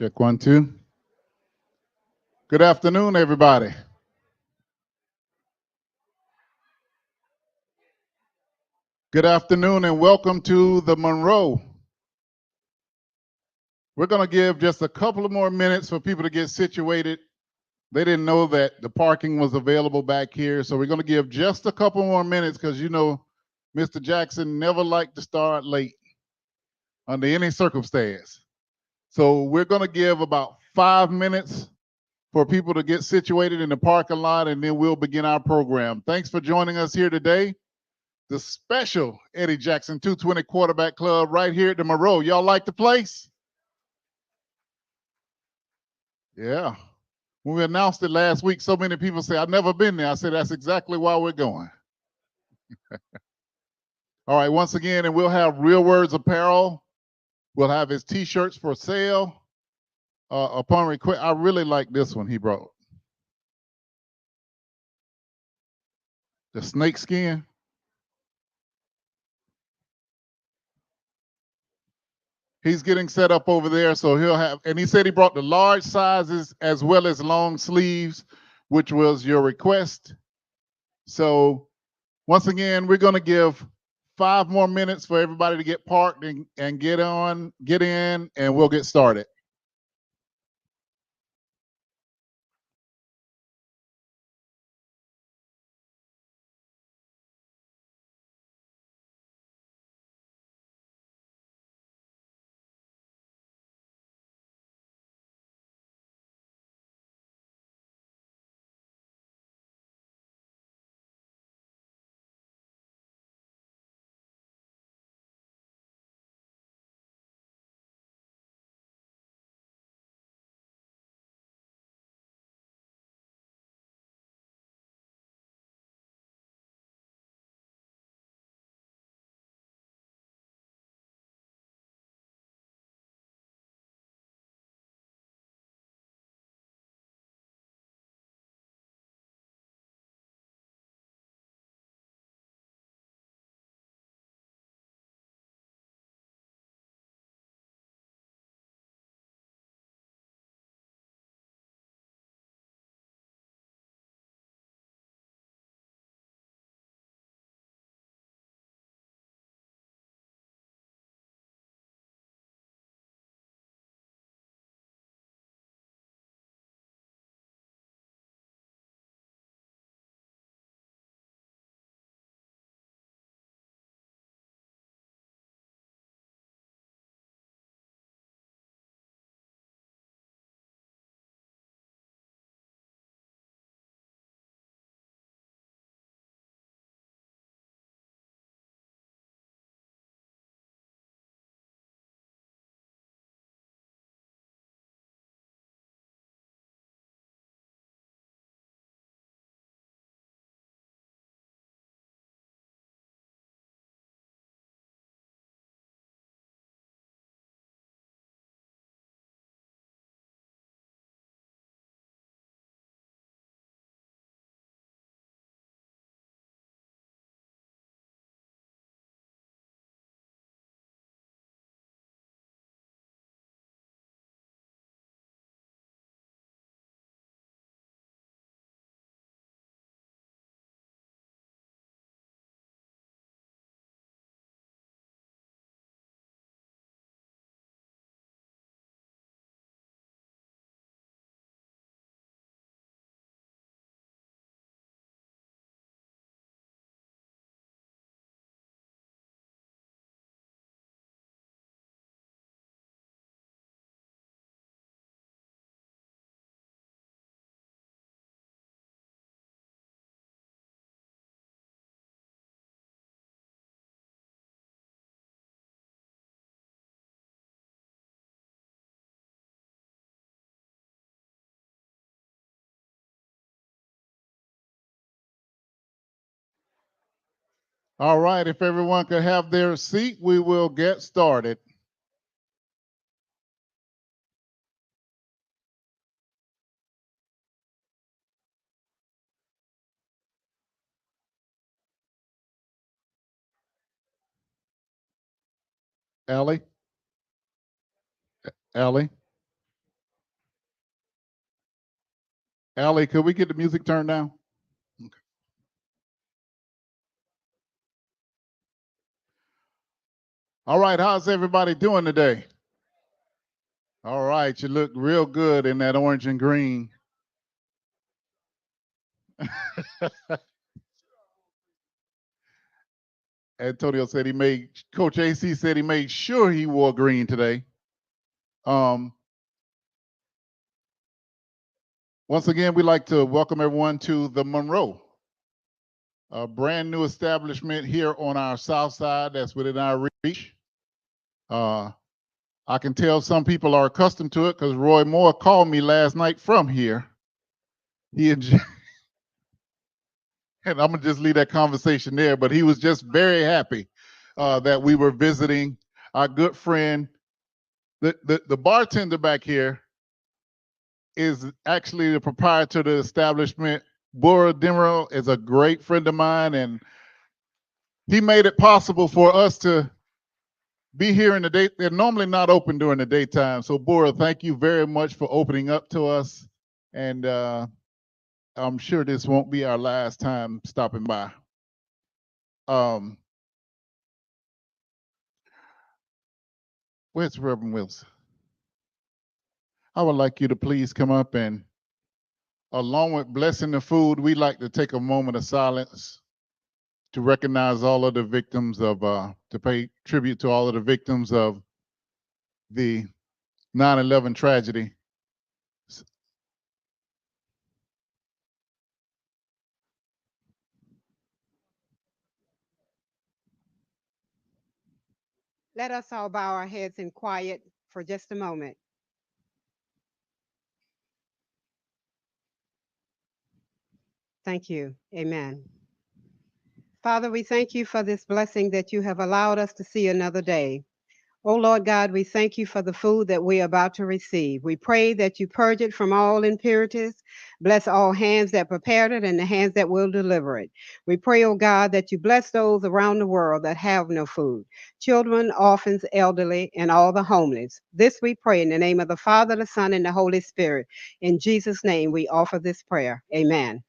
Check 1, 2. Good afternoon, everybody. Good afternoon and welcome to the Monroe. We're going to give just a couple of more minutes for people to get situated. They didn't know that the parking was available back here, so we're going to give just a couple more minutes because you know Mr. Jackson never liked to start late under any circumstance. So we're going to give about 5 minutes for people to get situated in the parking lot, and then we'll begin our program. Thanks for joining us here today. The special Eddie Jackson 220 Quarterback Club right here at the Monroe. Y'all like the place? Yeah. When we announced it last week, so many people say, I've never been there. I said, that's exactly why we're going. All right, once again, and we'll have Real Words apparel. We'll have his T-shirts for sale upon request. I really like this one he brought. The snake skin. He's getting set up over there, so he'll have, and he said he brought the large sizes as well as long sleeves, which was your request. So once again, we're going to give 5 more minutes for everybody to get parked and get in, and we'll get started. All right, if everyone could have their seat, we will get started. Allie? Allie? Allie, could we get the music turned down? Okay. All right, how's everybody doing today? All right, you look real good in that orange and green. Antonio said Coach AC said he made sure he wore green today. Um, once again, we'd like to welcome everyone to the Monroe, a brand new establishment here on our south side that's within our reach. I can tell some people are accustomed to it because Roy Moore called me last night from here. He enjoyed, and I'm gonna just leave that conversation there, but he was just very happy that we were visiting our good friend. The bartender back here is actually the proprietor of the establishment. Bora Demero is a great friend of mine, and he made it possible for us to be here in the day. They're normally not open during the daytime. So Bora, thank you very much for opening up to us. And I'm sure this won't be our last time stopping by. Where's Reverend Wilson? I would like you to please come up, and along with blessing the food, we'd like to take a moment of silence to recognize all of the victims of, to pay tribute to all of the victims of the 9/11 tragedy. Let us all bow our heads in quiet for just a moment. Thank you. Amen. Father, we thank you for this blessing that you have allowed us to see another day. Oh Lord God, we thank you for the food that we're about to receive. We pray that you purge it from all impurities. Bless all hands that prepared it and the hands that will deliver it. We pray, oh God, that you bless those around the world that have no food, children, orphans, elderly, and all the homeless. This we pray in the name of the Father, the Son, and the Holy Spirit. In Jesus' name, we offer this prayer. Amen.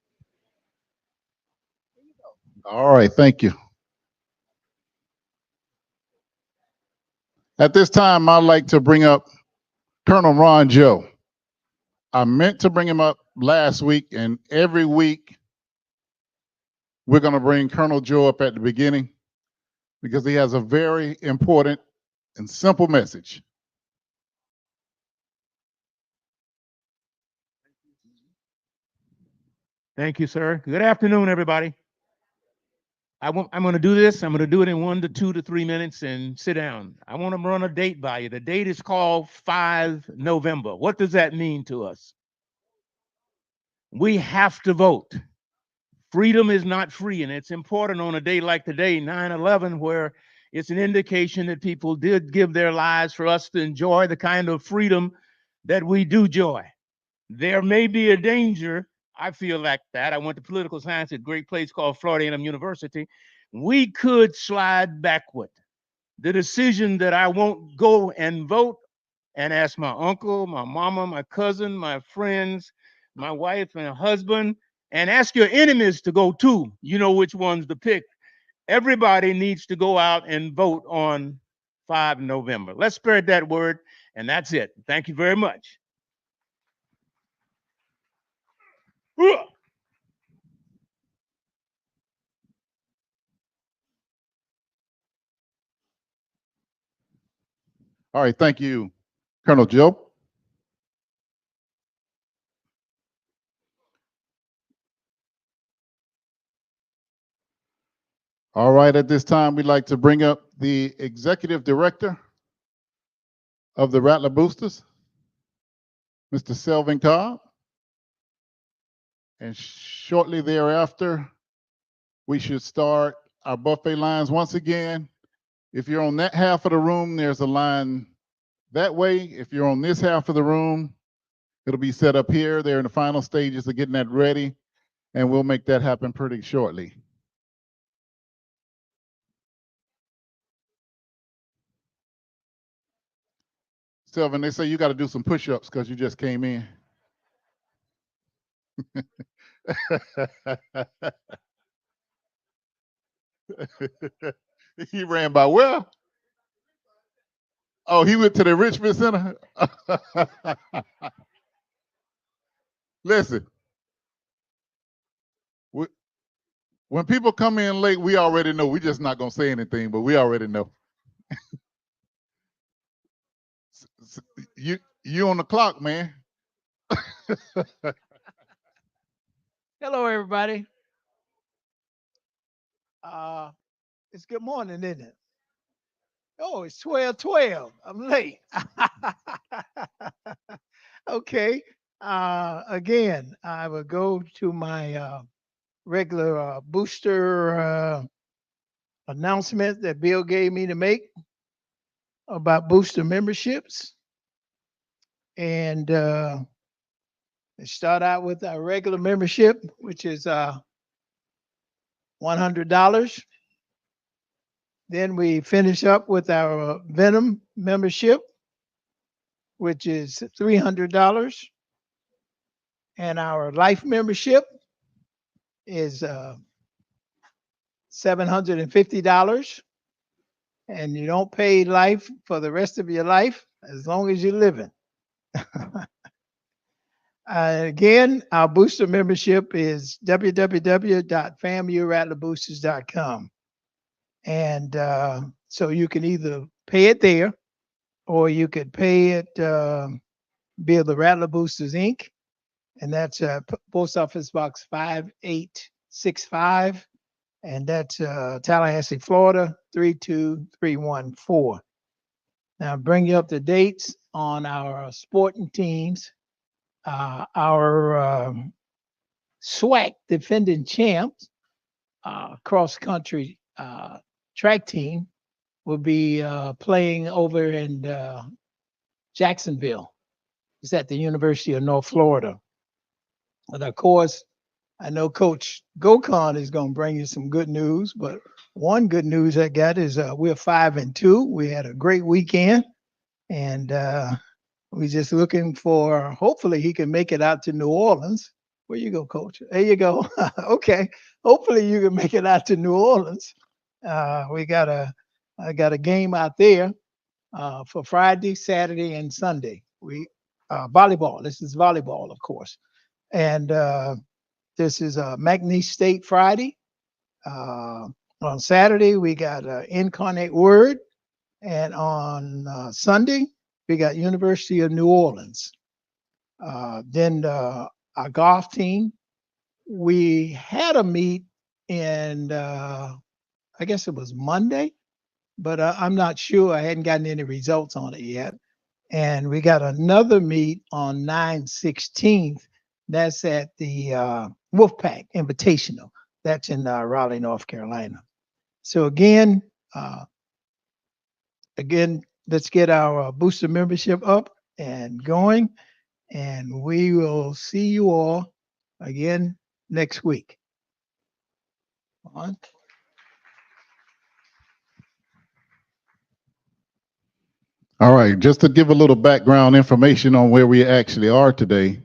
All right, thank you. At this time, I'd like to bring up Colonel Ron Joe. I meant to bring him up last week, and every week we're going to bring Colonel Joe up at the beginning because he has a very important and simple message. Thank you, sir. Good afternoon, everybody. I'm going to do this. I'm going to do it in 1 to 2 to 3 minutes and sit down. I want to run a date by you. The date is called 5 November. What does that mean to us? We have to vote. Freedom is not free, and it's important on a day like today, 9/11, where it's an indication that people did give their lives for us to enjoy the kind of freedom that we do enjoy. There may be a danger. I feel like that. I went to political science at a great place called Florida A&M University. We could slide backward. The decision that I won't go and vote and ask my uncle, my mama, my cousin, my friends, my wife and husband, and ask your enemies to go too. You know which ones to pick. Everybody needs to go out and vote on 5 November. Let's spread that word, and that's it. Thank you very much. All right, thank you, Colonel Joe. All right, at this time, we'd like to bring up the executive director of the Rattler Boosters, Mr. Selvin Cobb. And shortly thereafter, we should start our buffet lines once again. If you're on that half of the room, there's a line that way. If you're on this half of the room, it'll be set up here. They're in the final stages of getting that ready, and we'll make that happen pretty shortly. Selvin, they say you got to do some push-ups because you just came in. He ran by where? Oh, he went to the Richmond Center. Listen, when people come in late, we already know. We're just not gonna say anything, but we already know. You on the clock, man. Hello, everybody. It's good morning, isn't it? Oh, it's 12:12. I'm late. Okay. Again, I will go to my regular booster announcement that Bill gave me to make about booster memberships. And let's start out with our regular membership, which is $100. Then we finish up with our Venom membership, which is $300. And our Life membership is $750. And you don't pay life for the rest of your life as long as you're living. Again, our booster membership is www.famurattlerboosters.com. And so you can either pay it there or you could pay it via the Rattler Boosters Inc. And that's Post Office Box 5865. And that's Tallahassee, Florida, 32314. Now, bring you up to dates on our sporting teams. Our SWAC defending champs cross country track team will be playing over in Jacksonville. It's at the University of North Florida. And of course, I know Coach Gokhan is going to bring you some good news, but one good news I got is we're 5-2. We had a great weekend, and we're just looking for, hopefully he can make it out to New Orleans. Where you go, Coach? There you go. Okay. Hopefully you can make it out to New Orleans. I got a game out there for Friday, Saturday, and Sunday. Volleyball. This is volleyball, of course. And this is McNeese State Friday. On Saturday, we got Incarnate Word. And on Sunday, we got University of New Orleans. Then our golf team, we had a meet in, I guess it was Monday, but I'm not sure. I hadn't gotten any results on it yet. And we got another meet on 9/16. That's at the Wolfpack Invitational. That's in Raleigh, North Carolina. So again, let's get our booster membership up and going. And we will see you all again next week. On. All right, just to give a little background information on where we actually are today.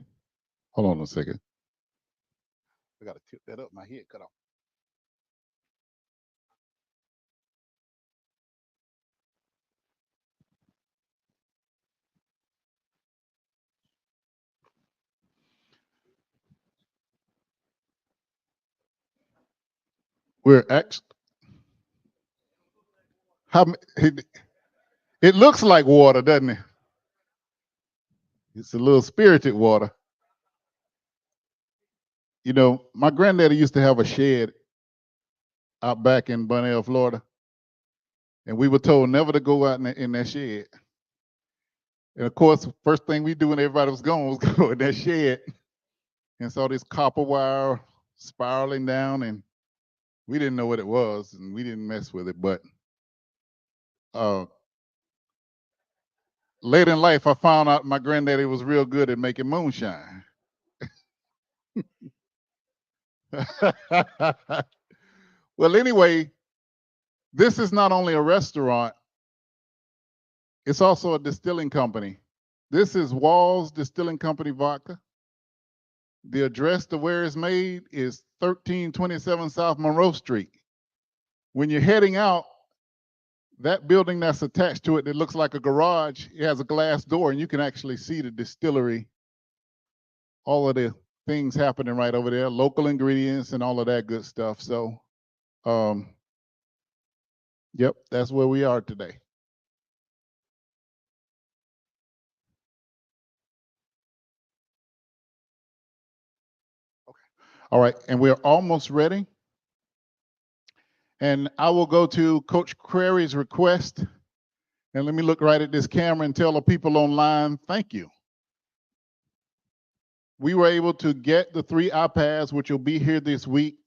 Hold on a second. I got to tip that up. My head cut off. We're actually, it looks like water, doesn't it? It's a little spirited water. You know, my granddaddy used to have a shed out back in Bunnell, Florida. And we were told never to go out in that shed. And of course, first thing we do when everybody was gone was go in that shed and saw this copper wire spiraling down, and we didn't know what it was, and we didn't mess with it. But late in life, I found out my granddaddy was real good at making moonshine. Well, anyway, this is not only a restaurant, it's also a distilling company. This is Wall's Distilling Company vodka. The address to where it's made is 1327 South Monroe Street. When you're heading out, that building that's attached to it that looks like a garage, it has a glass door, and you can actually see the distillery, all of the things happening right over there, local ingredients and all of that good stuff. So, yep, that's where we are today. Okay. All right, and we're almost ready. And I will go to Coach Crary's request. And let me look right at this camera and tell the people online, thank you. We were able to get the 3 iPads, which will be here this week,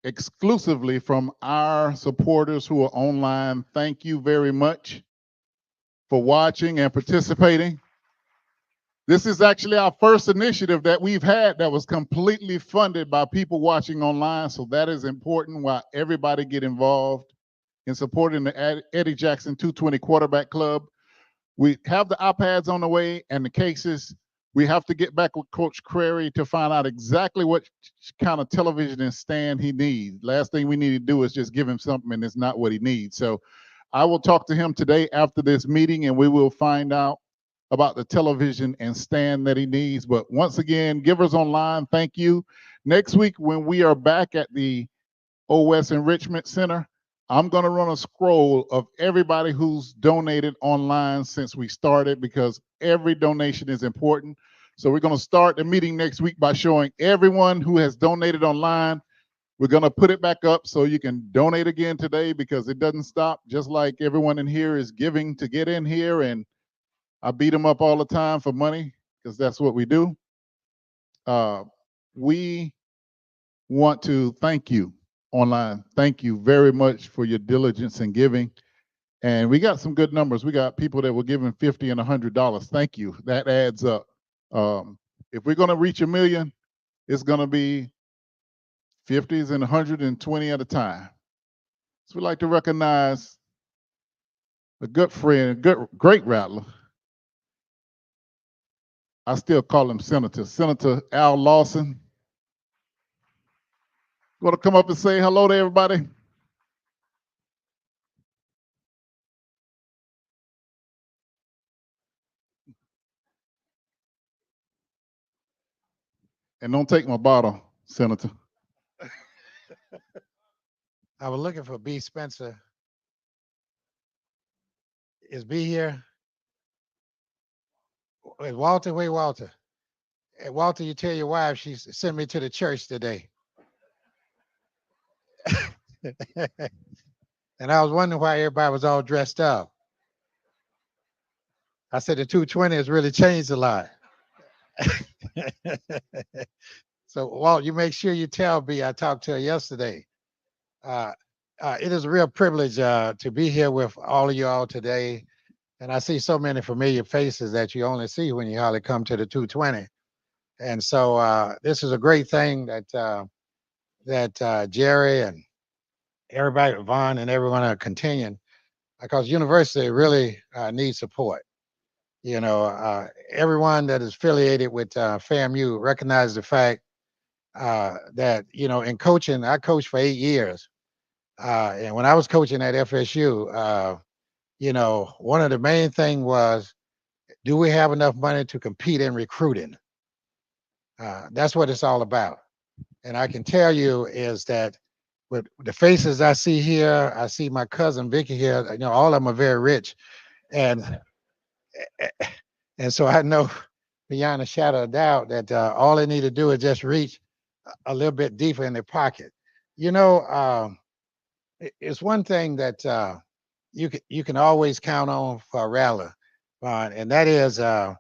exclusively from our supporters who are online. Thank you very much for watching and participating. This is actually our first initiative that we've had that was completely funded by people watching online. So that is important, why everybody get involved in supporting the Eddie Jackson 220 Quarterback Club. We have the iPads on the way and the cases. We have to get back with Coach Crary to find out exactly what kind of television and stand he needs. Last thing we need to do is just give him something and it's not what he needs. So I will talk to him today after this meeting and we will find out about the television and stand that he needs. But once again, Givers Online, thank you. Next week, when we are back at the OS Enrichment Center, I'm going to run a scroll of everybody who's donated online since we started, because every donation is important. So we're going to start the meeting next week by showing everyone who has donated online. We're going to put it back up so you can donate again today, because it doesn't stop, just like everyone in here is giving to get in here. And I beat them up all the time for money because that's what we do. We want to thank you online. Thank you very much for your diligence in giving. And we got some good numbers. We got people that were giving $50 and $100. Thank you. That adds up. If we're going to reach 1 million, it's going to be 50s and 120 at a time. So we'd like to recognize a good friend, great rattler. I still call him Senator Al Lawson. You want to come up and say hello to everybody? And don't take my bottle, Senator. I was looking for B. Spencer. Is B here? Is Walter? Where Walter? Hey, Walter, you tell your wife she sent me to the church today. And I was wondering why everybody was all dressed up. I said the 220 has really changed a lot. So, Walt, you make sure you tell B I talked to her yesterday. It is a real privilege to be here with all of you all today. And I see so many familiar faces that you only see when you hardly come to the 220. And so this is a great thing that Jerry and everybody, Vaughn and everyone are continuing, because university really needs support. You know, everyone that is affiliated with FAMU recognizes the fact that, you know, in coaching, I coached for 8 years. And when I was coaching at FSU, you know, one of the main things was, do we have enough money to compete in recruiting? That's what it's all about. And I can tell you is that with the faces I see here, I see my cousin Vicky here, you know, all of them are very rich. And so I know beyond a shadow of doubt that all they need to do is just reach a little bit deeper in their pocket. You know, it's one thing that you can always count on for a rally, and that is, well,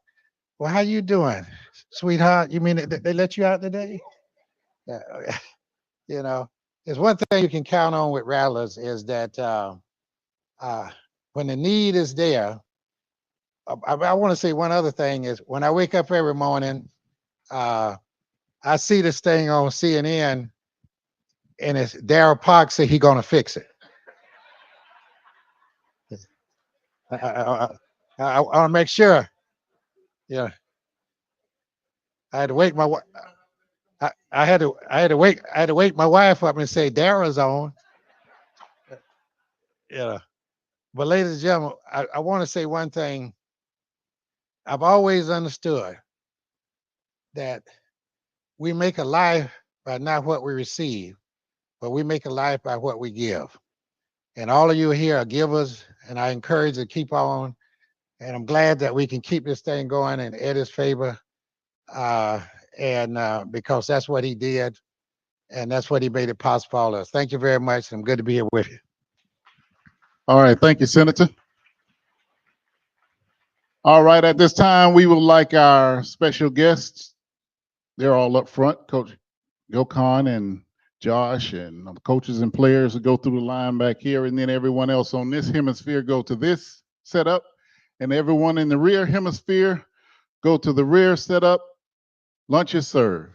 how you doing, sweetheart? You mean they let you out today? You know, there's one thing you can count on with rattlers is that when the need is there. I want to say one other thing is when I wake up every morning, I see this thing on CNN, and it's Darryl Parks said he's gonna fix it. I want to make sure. Yeah, I had to wake my wife. I had to wake my wife up and say Dara's on. Yeah. But ladies and gentlemen, I want to say one thing. I've always understood that we make a life by not what we receive, but we make a life by what we give. And all of you here are givers, and I encourage you to keep on. And I'm glad that we can keep this thing going in Eddie's favor, because that's what he did, and that's what he made it possible for all of us. Thank you very much. I'm good to be here with you. All right, thank you, Senator. All right, at this time, we would like our special guests. They're all up front, Coach Gokhan and Josh and the coaches and players to go through the line back here, and then everyone else on this hemisphere go to this setup, and everyone in the rear hemisphere go to the rear setup. Lunch is served.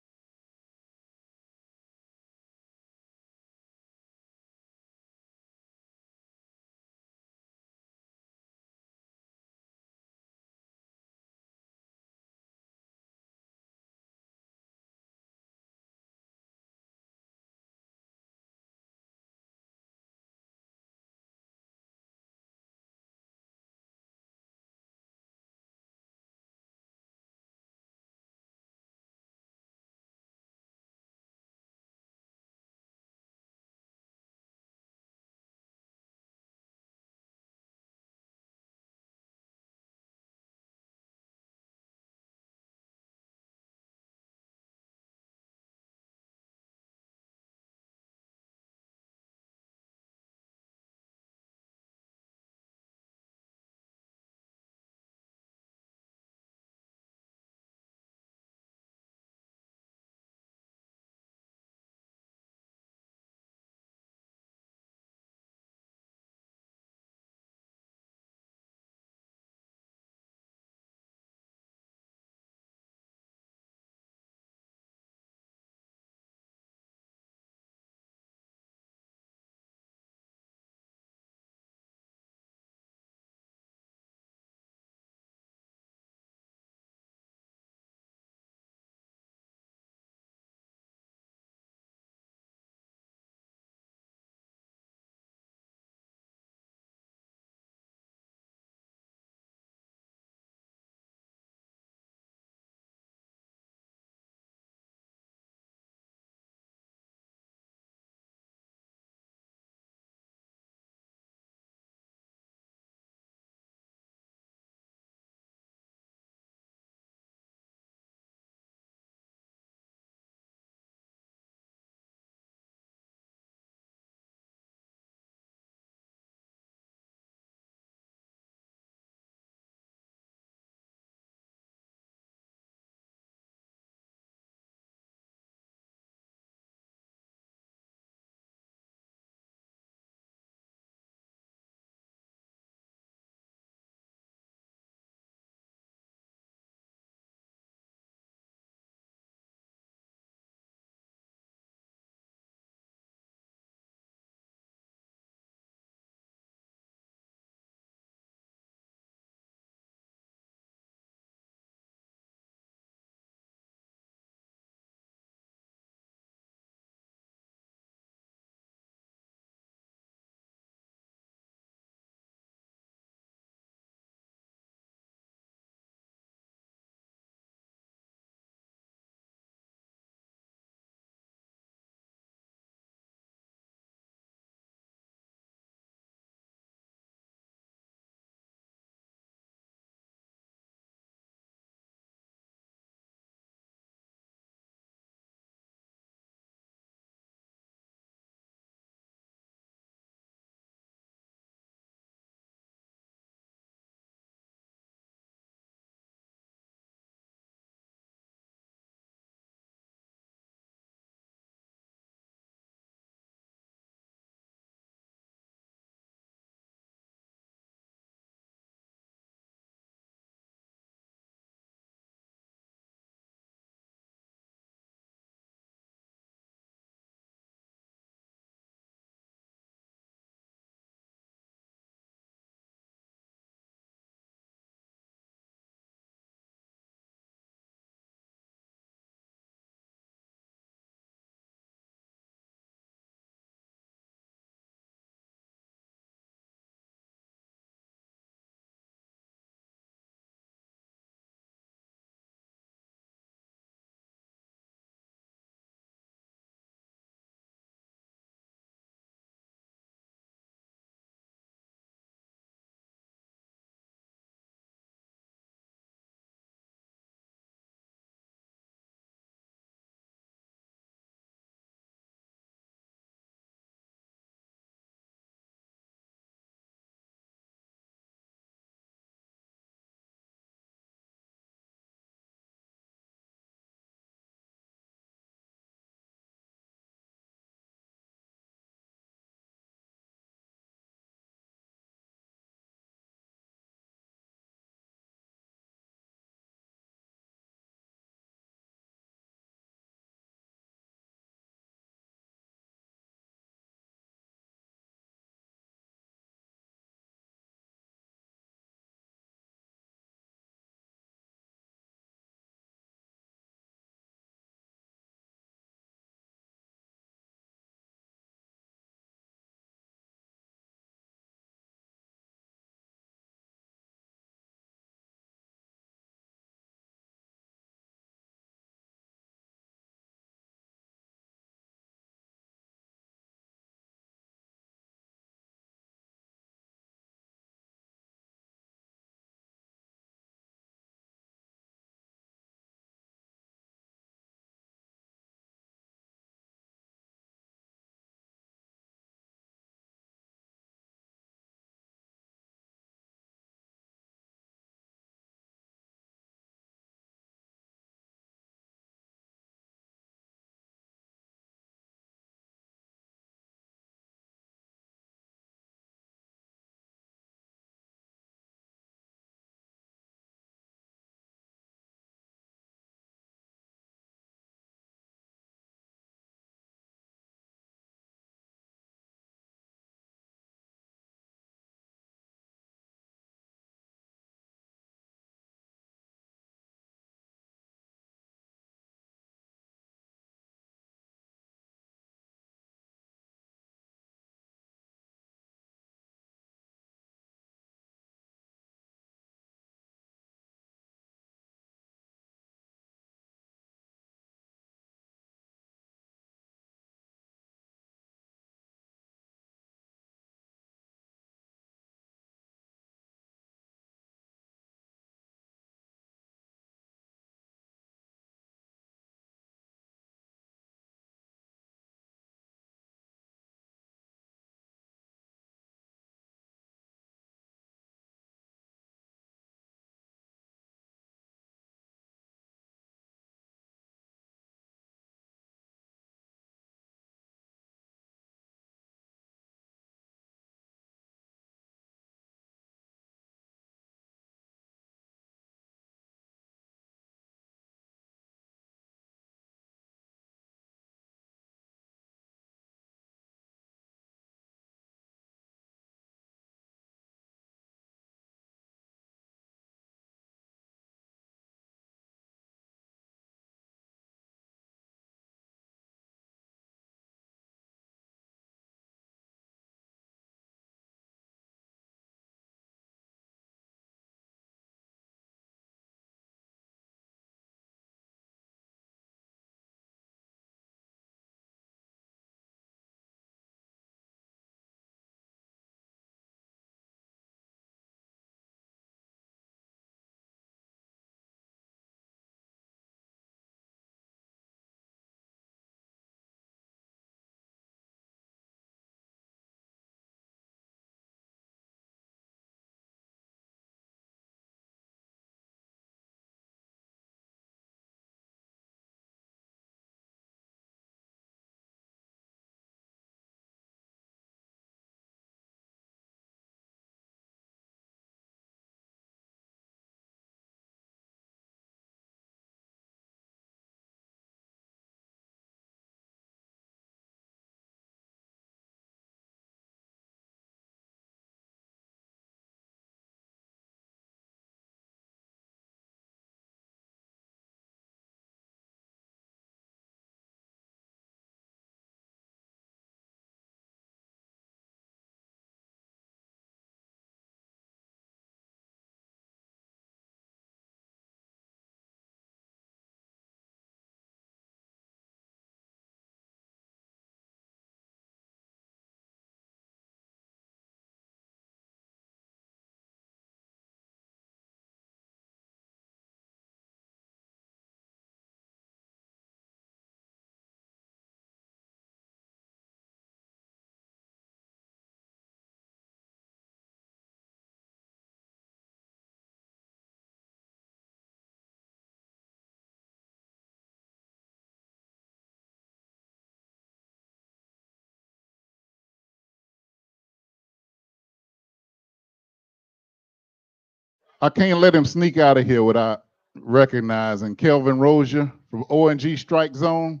I can't let him sneak out of here without recognizing Kelvin Rozier from O&G Strike Zone.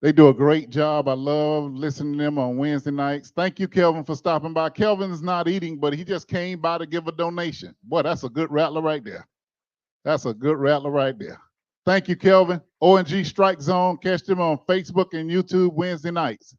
They do a great job. I love listening to them on Wednesday nights. Thank you, Kelvin, for stopping by. Kelvin's not eating, but he just came by to give a donation. Boy, that's a good rattler right there. That's a good rattler right there. Thank you, Kelvin. O&G Strike Zone. Catch them on Facebook and YouTube Wednesday nights.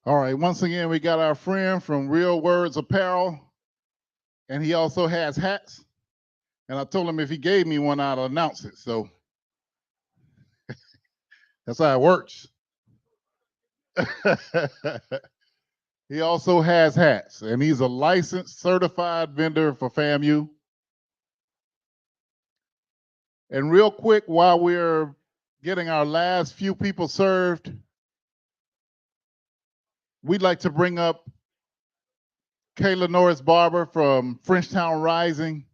All right, once again, we got our friend from Real Words Apparel, and he also has hats. And I told him if he gave me one, I'd announce it. So that's how it works. He also has hats, and he's a licensed, certified vendor for FAMU. And real quick, while we're getting our last few people served, we'd like to bring up Kayla Norris Barber from Frenchtown Rising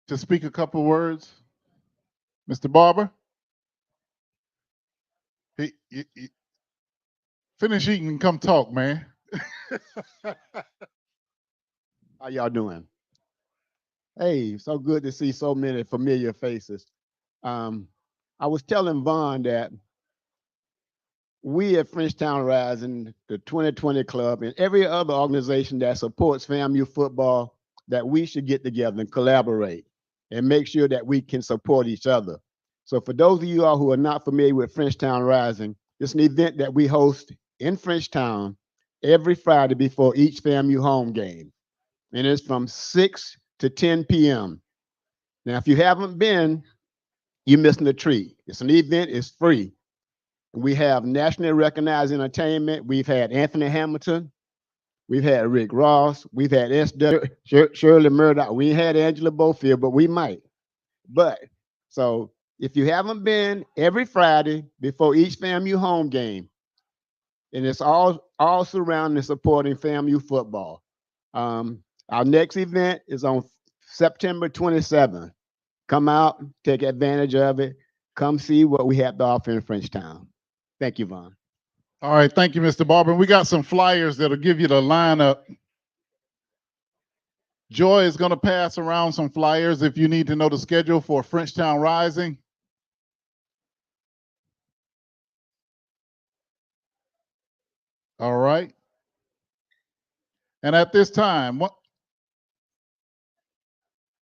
to speak a couple words. Mr. Barber? Finish eating and come talk, man. How y'all doing? Hey, so good to see so many familiar faces. I was telling Vaughn that we at Frenchtown Rising, the 2020 Club, and every other organization that supports FAMU football, that we should get together and collaborate and make sure that we can support each other. So for those of you all who are not familiar with Frenchtown Rising, it's an event that we host in Frenchtown every Friday before each FAMU home game. And it's from 6 to 10 p.m. Now, if you haven't been, you're missing a treat. It's an event, it's free. We have nationally recognized entertainment. We've had Anthony Hamilton. We've had Rick Ross. We've had Shirley Murdoch. We had Angela Bofield, but we might. But so if you haven't been, every Friday before each FAMU home game, and it's all surrounding and supporting FAMU football. Our next event is on September 27th. Come out, take advantage of it. Come see what we have to offer in Frenchtown. Thank you, Vaughn. All right, thank you, Mr. Barber. And we got some flyers that'll give you the lineup. Joy is going to pass around some flyers if you need to know the schedule for Frenchtown Rising. All right. And at this time,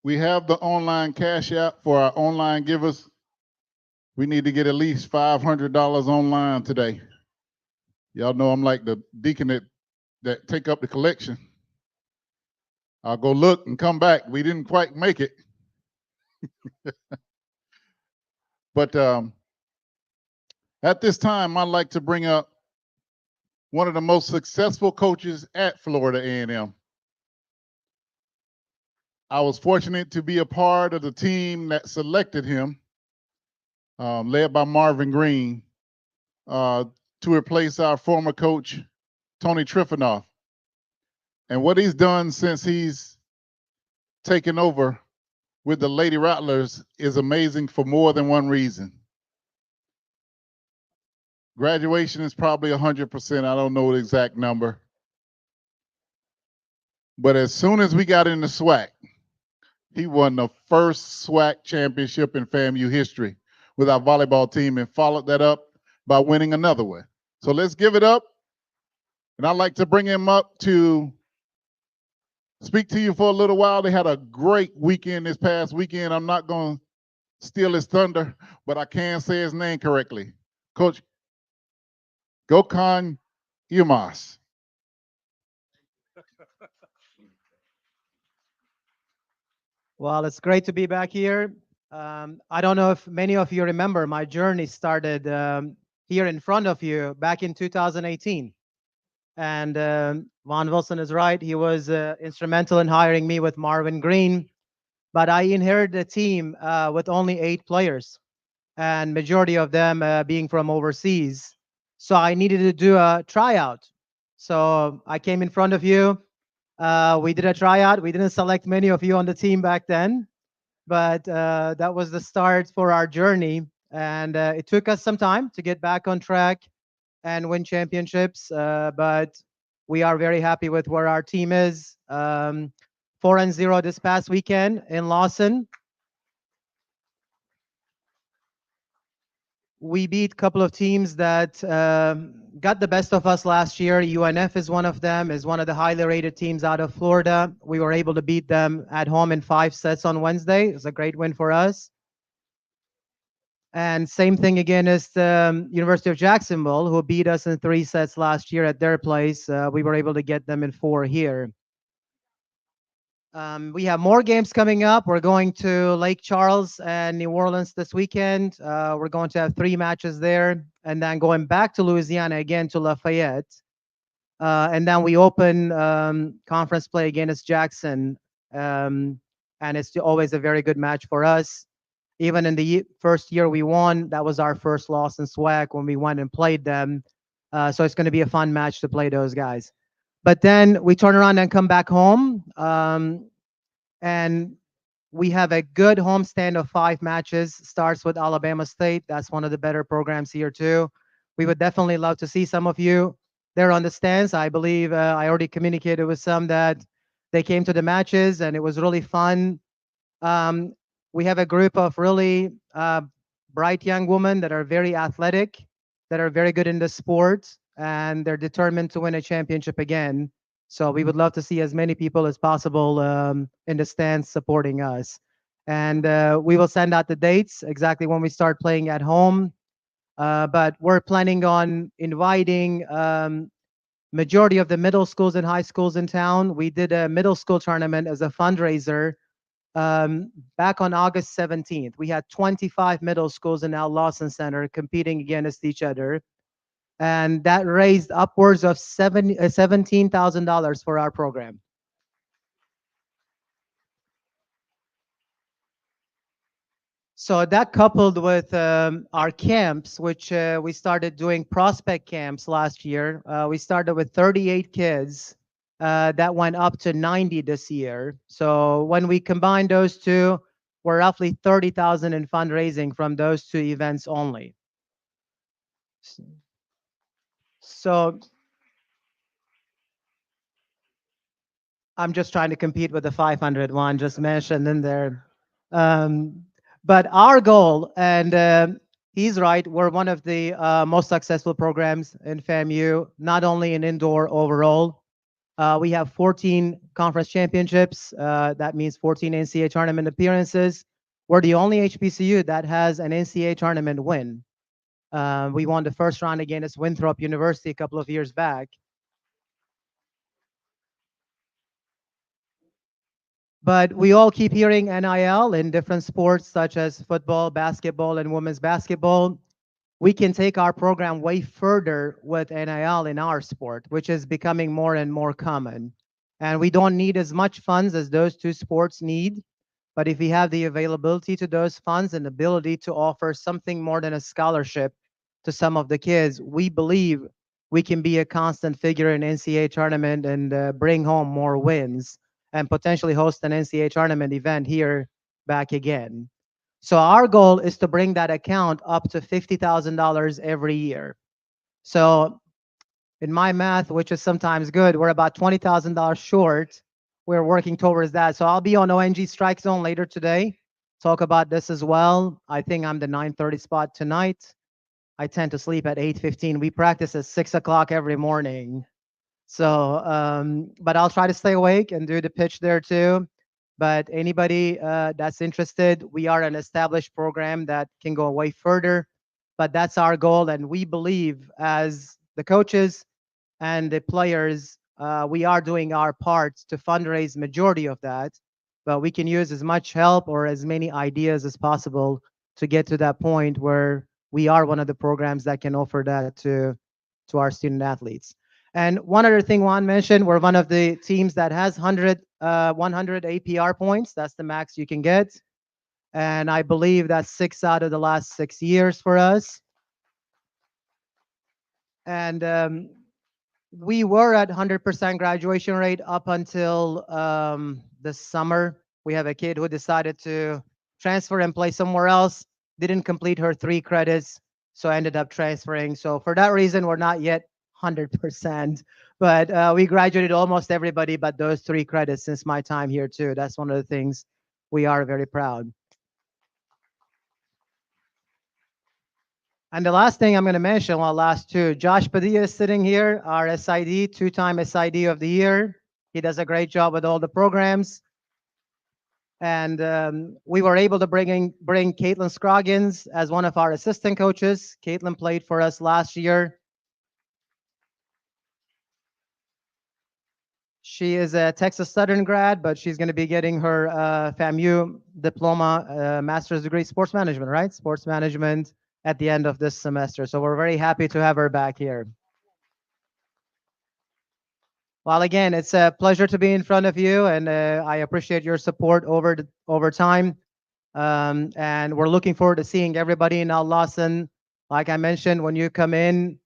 we have the online cash app for our online givers. We need to get at least $500 online today. Y'all know I'm like the deacon that take up the collection. I'll go look and come back. We didn't quite make it. But at this time, I'd like to bring up one of the most successful coaches at Florida A&M. I was fortunate to be a part of the team that selected him, led by Marvin Green, to replace our former coach, Tony Trifonoff. And what he's done since he's taken over with the Lady Rattlers is amazing for more than one reason. Graduation is probably 100%. I don't know the exact number. But as soon as we got into SWAC, he won the first SWAC championship in FAMU history with our volleyball team and followed that up by winning another one. So let's give it up. And I'd like to bring him up to speak to you for a little while. They had a great weekend this past weekend. I'm not going to steal his thunder, but I can say his name correctly. Coach Gokhan Yilmaz. Well, it's great to be back here. I don't know if many of you remember, my journey started here in front of you back in 2018. And Von Wilson is right. He was instrumental in hiring me with Marvin Green. But I inherited a team with only 8 players, and majority of them being from overseas. So I needed to do a tryout. So I came in front of you. We did a tryout. We didn't select many of you on the team back then, but that was the start for our journey. And it took us some time to get back on track and win championships, but we are very happy with where our team is. 4-0 this past weekend in Lawson. We beat a couple of teams that got the best of us last year. UNF is one of them, is one of the highly rated teams out of Florida. We were able to beat them at home in 5 sets on Wednesday. It was a great win for us. And same thing again as the University of Jacksonville, who beat us in 3 sets last year at their place. We were able to get them in 4 here. We have more games coming up. We're going to Lake Charles and New Orleans this weekend. We're going to have 3 matches there, and then going back to Louisiana again to Lafayette. And then we open conference play against Jackson, and it's always a very good match for us. Even in the first year we won, that was our first loss in SWAC when we went and played them. So it's going to be a fun match to play those guys. But then we turn around and come back home, and we have a good homestand of 5 matches. Starts with Alabama State. That's one of the better programs here too. We would definitely love to see some of you there on the stands. I believe I already communicated with some that they came to the matches and it was really fun. We have a group of really bright young women that are very athletic, that are very good in the sport, and they're determined to win a championship again. So we would love to see as many people as possible in the stands supporting us. And we will send out the dates exactly when we start playing at home. But we're planning on inviting majority of the middle schools and high schools in town. We did a middle school tournament as a fundraiser back on August 17th. We had 25 middle schools in our Lawson Center competing against each other. And that raised upwards of $17,000 for our program. So that coupled with our camps, which we started doing prospect camps last year. We started with 38 kids. That went up to 90 this year. So when we combine those two, we're roughly 30,000 in fundraising from those 2 events only. So I'm just trying to compete with the 500 one just mentioned in there. But our goal, and he's right, we're one of the most successful programs in FAMU, not only in indoor overall. We have 14 conference championships. That means 14 NCAA tournament appearances. We're the only HBCU that has an NCAA tournament win. We won the first round against Winthrop University a couple of years back. But we all keep hearing NIL in different sports such as football, basketball, and women's basketball. We can take our program way further with NIL in our sport, which is becoming more and more common. And we don't need as much funds as those 2 sports need. But if we have the availability to those funds and ability to offer something more than a scholarship to some of the kids, we believe we can be a constant figure in NCAA tournament and bring home more wins and potentially host an NCAA tournament event here back again. So our goal is to bring that account up to $50,000 every year. So in my math, which is sometimes good, we're about $20,000 short. We're working towards that. So I'll be on ONG Strike Zone later today, talk about this as well. I think I'm the 9:30 spot tonight. I tend to sleep at 8:15. We practice at 6 o'clock every morning. So, but I'll try to stay awake and do the pitch there too. But anybody that's interested, we are an established program that can go way further. But that's our goal, and we believe as the coaches and the players, we are doing our parts to fundraise majority of that. But we can use as much help or as many ideas as possible to get to that point where we are one of the programs that can offer that to our student athletes. And one other thing Juan mentioned, we're one of the teams that has 100 APR points. That's the max you can get. And I believe that's 6 out of the last 6 years for us. And we were at 100% graduation rate up until this summer. We have a kid who decided to transfer and play somewhere else, didn't complete her 3 credits, so ended up transferring. So for that reason, we're not yet 100%, but we graduated almost everybody but those 3 credits since my time here too. That's one of the things we are very proud. And the last thing I'm going to mention, well, last 2, Josh Padilla is sitting here, our SID, 2-time SID of the year. He does a great job with all the programs. And we were able to bring Caitlin Scroggins as one of our assistant coaches. Caitlin played for us last year. She is a Texas Southern grad, but she's going to be getting her FAMU diploma, master's degree, sports management, right? Sports management at the end of this semester. So we're very happy to have her back here. Well, again, it's a pleasure to be in front of you, and I appreciate your support over time. And we're looking forward to seeing everybody in Al Lawson. Like I mentioned, when you come in,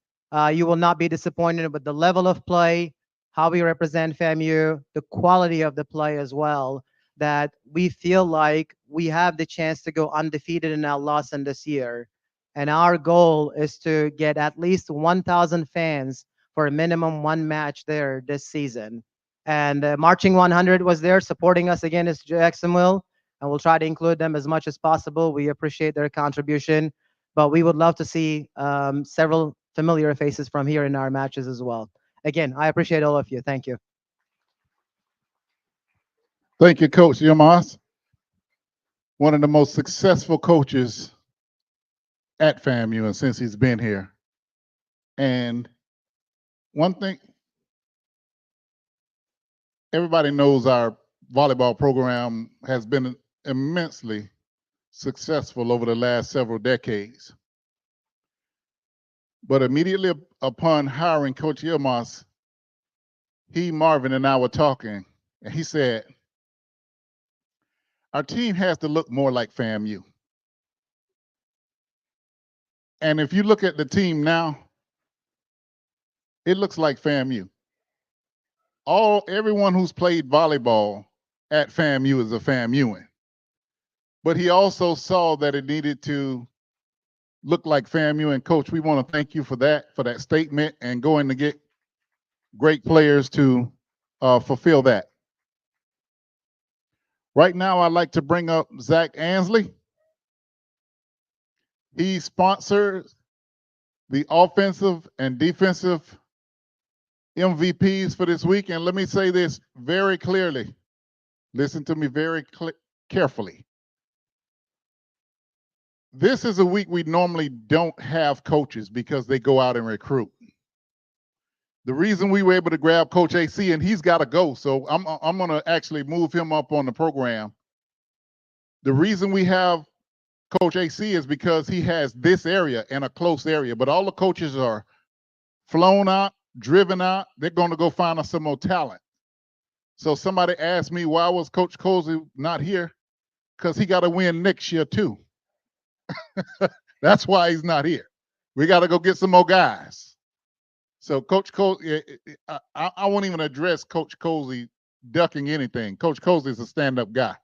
you will not be disappointed with the level of play, how we represent FAMU, the quality of the play as well, that we feel like we have the chance to go undefeated in Al Lawson this year. And our goal is to get at least 1,000 fans for a minimum one match there this season. And Marching 100 was there supporting us again as Jacksonville, and we'll try to include them as much as possible. We appreciate their contribution, but we would love to see several familiar faces from here in our matches as well. Again, I appreciate all of you. Thank you. Thank you, Coach Yilmaz. One of the most successful coaches at FAMU and since he's been here. And one thing, everybody knows our volleyball program has been immensely successful over the last several decades. But immediately upon hiring Coach Yilmaz, Marvin and I were talking, and he said, our team has to look more like FAMU. And if you look at the team now, it looks like FAMU. Everyone who's played volleyball at FAMU is a FAMUan. But he also saw that it needed to look like FAMU. And Coach, we want to thank you for that statement and going to get great players to fulfill that. Right now, I'd like to bring up Zach Ansley. He sponsors the offensive and defensive MVPs for this week. And let me say this very clearly. Listen to me very carefully. This is a week we normally don't have coaches because they go out and recruit. The reason we were able to grab Coach AC, and he's got to go, so I'm going to actually move him up on the program. The reason we have Coach AC is because he has this area and a close area, but all the coaches are flown out, driven out. They're going to go find us some more talent. So somebody asked me, why was Coach Cozy not here? Because he got to win next year too. That's why he's not here. We got to go get some more guys. So Coach Cozy, I won't even address Coach Cozy ducking anything. Coach Cozy is a stand-up guy.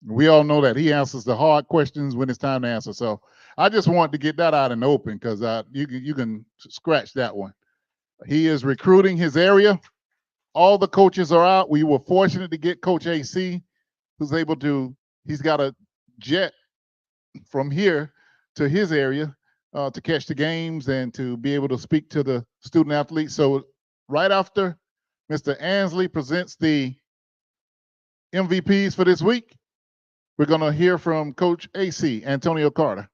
We all know that. He answers the hard questions when it's time to answer. So I just wanted to get that out in the open because you can scratch that one. He is recruiting his area. All the coaches are out. We were fortunate to get Coach AC, who's able to, he's got a jet from here to his area to catch the games and to be able to speak to the student athletes. So right after Mr. Ansley presents the MVPs for this week, we're going to hear from Coach AC, Antonio Carter.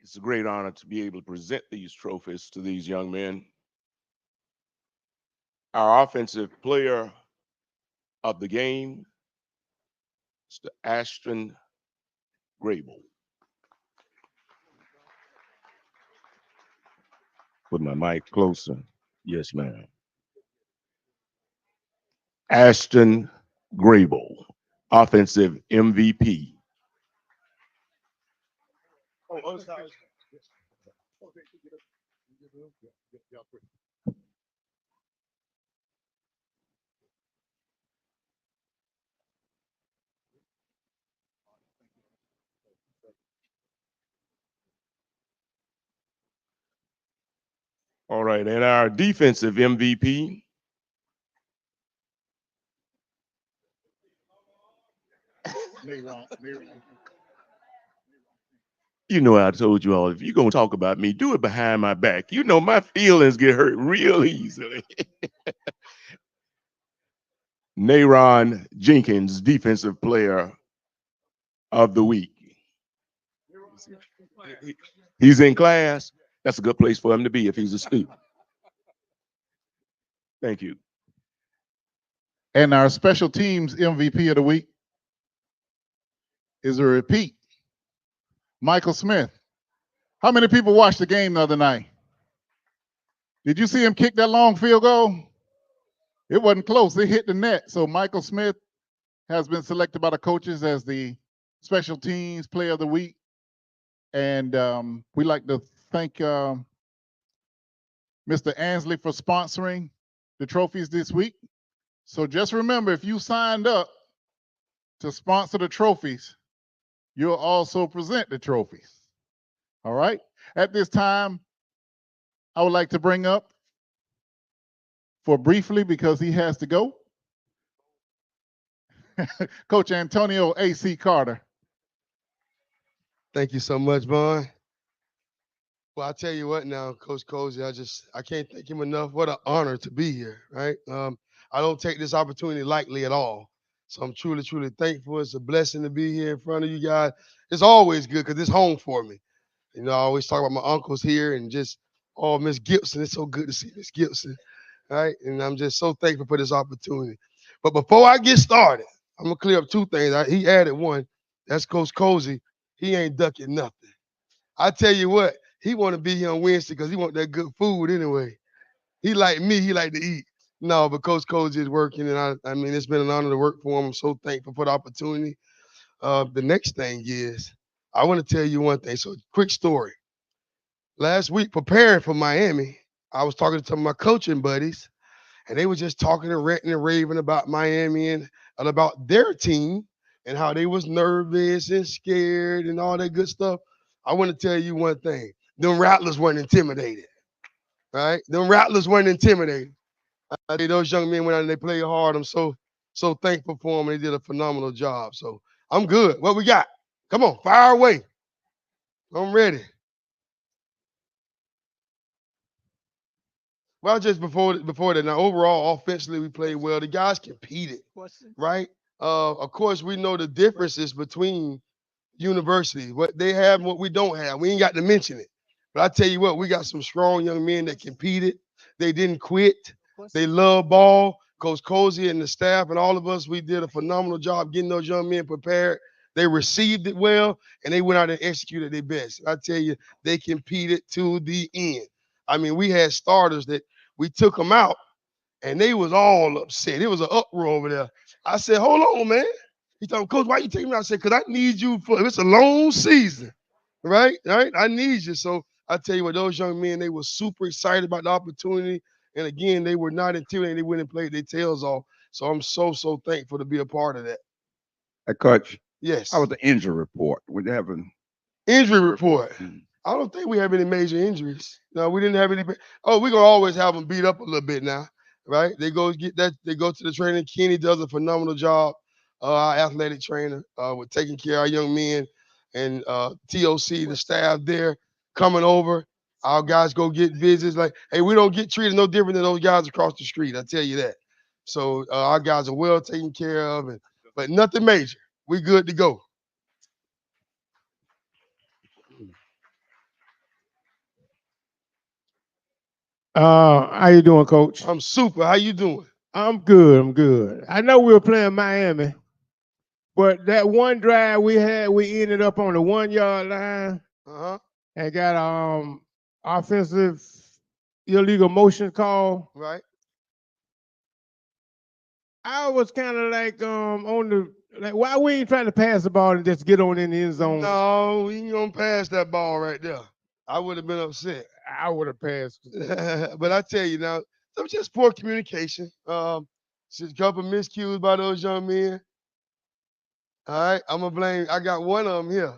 It's a great honor to be able to present these trophies to these young men. Our offensive player of the game, Mr. Ashton Grable. Put my mic closer. Yes, ma'am. Ashton Grable, offensive MVP. All right, and our defensive MVP, You know, I told you all, if you're going to talk about me, do it behind my back. You know, my feelings get hurt real easily. Nayron Jenkins, Defensive Player of the Week. He's in class. That's a good place for him to be if he's a student. Thank you. And our special teams MVP of the week is a repeat. Michael Smith. How many people watched the game the other night? Did you see him kick that long field goal? It wasn't close. It hit the net. So Michael Smith has been selected by the coaches as the special teams player of the week. And we like to thank Mr. Ansley for sponsoring the trophies this week. So just remember, if you signed up to sponsor the trophies, you'll also present the trophies. All right? At this time, I would like to bring up, for briefly because he has to go, Coach Antonio A.C. Carter. Thank you so much, Vaughn. Well, I tell you what now, Coach Cozy, I can't thank him enough. What an honor to be here, right? I don't take this opportunity lightly at all. So I'm truly, truly thankful. It's a blessing to be here in front of you guys. It's always good because it's home for me. You know, I always talk about my uncles here and just, oh, Miss Gibson. It's so good to see Miss Gibson, right? And I'm just so thankful for this opportunity. But before I get started, I'm going to clear up two things. He added one. That's Coach Cozy. He ain't ducking nothing. I tell you what, he want to be here on Wednesday because he want that good food anyway. He like me, he like to eat. No, but Coach Cozy is working, and I mean, it's been an honor to work for him. I'm so thankful for the opportunity. The next thing is, I want to tell you one thing. So, quick story. Last week, preparing for Miami, I was talking to some of my coaching buddies, and they were just talking and ranting and raving about Miami and about their team and how they was nervous and scared and all that good stuff. I want to tell you one thing. Them Rattlers weren't intimidated, right? Them Rattlers weren't intimidated. I tell you, those young men went out and they played hard. I'm so thankful for them. They did a phenomenal job. So I'm good. What we got? Come on, fire away. I'm ready. Well, just before that, now overall, offensively, we played well. The guys competed, right? Of course, we know the differences between universities, what they have and what we don't have. We ain't got to mention it. But I tell you what, we got some strong young men that competed. They didn't quit. They love ball. Coach Cozy and the staff and all of us, we did a phenomenal job getting those young men prepared. They received it well, and they went out and executed their best. I tell you, they competed to the end. I mean, we had starters that we took them out, and they was all upset. It was an uproar over there. I said, hold on, man. He told me, Coach, why you taking me out? I said, because I need you for it's a long season, right? Right? I need you. So I tell you what, those young men, they were super excited about the opportunity. And again, they were not intimidated. They went and played their tails off. So I'm so thankful to be a part of that. Hey, Coach, Yes. how was the injury report? We having Injury report. I don't think we have any major injuries. No, we didn't have any. Oh, we're gonna always have them beat up a little bit now, right? They go get that. They go to the training. Kenny does a phenomenal job. Our athletic trainer with taking care of our young men, and TOC, the staff there coming over. Our guys go get visits. Like, hey, we don't get treated no different than those guys across the street. I tell you that. So our guys are well taken care of, but nothing major. We good to go. How you doing, Coach? I'm super. How you doing? I'm good. I'm good. I know we were playing Miami, but that one drive we had, we ended up on the 1 yard line and got offensive illegal motion call. Right. I was kind of like on the like, why we ain't trying to pass the ball and just get on in the end zone? No, we ain't gonna pass that ball right there. I would have been upset. I would have passed. But I tell you now, that was just poor communication. Just a couple of miscues by those young men. All right, I'm gonna blame. I got one of them here.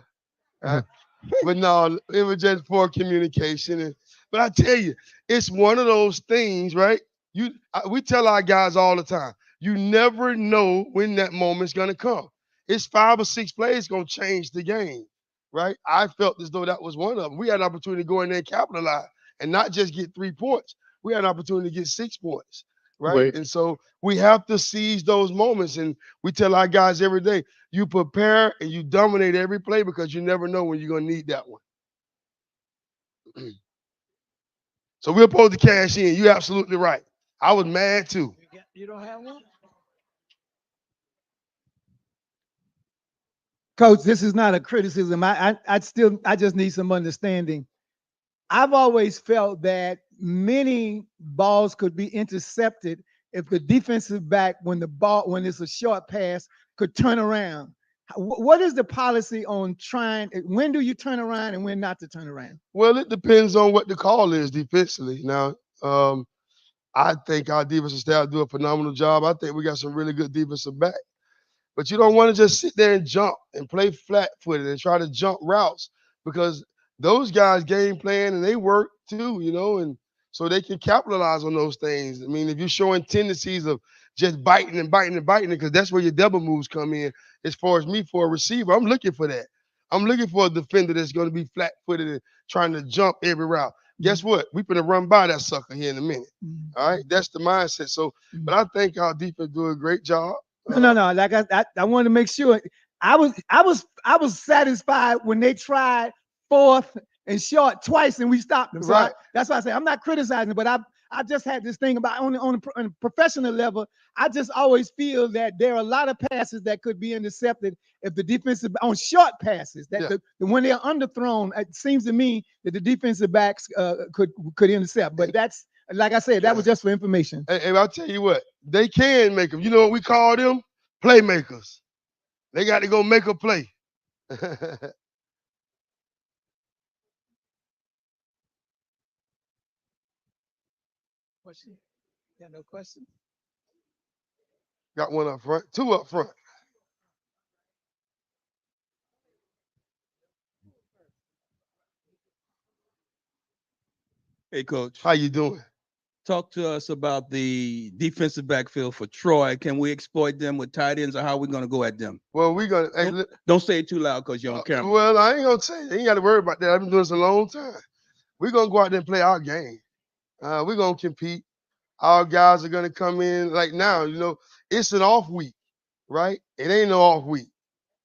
But no, it was just poor communication. But I tell you, it's one of those things, right? We tell our guys all the time, you never know when that moment's gonna come. It's 5 or 6 plays gonna change the game. right? I felt as though that was one of them. We had an opportunity to go in there and capitalize and not just get 3 points. We had an opportunity to get 6 points, right? Wait. And so we have to seize those moments. And we tell our guys every day, you prepare and you dominate every play because you never know when you're going to need that one. So we're supposed to cash in. You're absolutely right. I was mad too. You don't have one? Coach, this is not a criticism. I just need some understanding. I've always felt that many balls could be intercepted if the defensive back, when it's a short pass, could turn around. What is the policy on when do you turn around and when not to turn around? Well, it depends on what the call is defensively. Now, I think our defensive staff do a phenomenal job. I think we got some really good defensive back. But you don't want to just sit there and jump and play flat-footed and try to jump routes because those guys game plan and they work too, and so they can capitalize on those things. I mean, if you're showing tendencies of just biting and biting and biting, because that's where your double moves come in. As far as me for a receiver, I'm looking for that. I'm looking for a defender that's going to be flat-footed and trying to jump every route. Guess what? We're going to run by that sucker here in a minute. All right, that's the mindset. So, but I think our defense do a great job. No. Like I wanted to make sure. I was satisfied when they tried 4th and short twice and we stopped them. So Right. that's why I say I'm not criticizing, but I just had this thing about on a professional level. I just always feel that there are a lot of passes that could be intercepted if the defensive on short passes. That when they are underthrown, it seems to me that the defensive backs could intercept. But that's, like I said, that was just for information. And I'll tell you what, they can make them. You know what we call them? Playmakers. They got to go make a play. Question? Got no question? Got one up front, 2 up front. Hey, Coach. How you doing? Talk to us about the defensive backfield for Troy. Can we exploit them with tight ends, or how are we going to go at them? Well, we're going to. Don't say it too loud because you're on camera. Well, I ain't going to say it. You ain't got to worry about that. I've been doing this a long time. We're going to go out there and play our game. We're going to compete. Our guys are going to come in like now. It's an off week, right? It ain't no off week,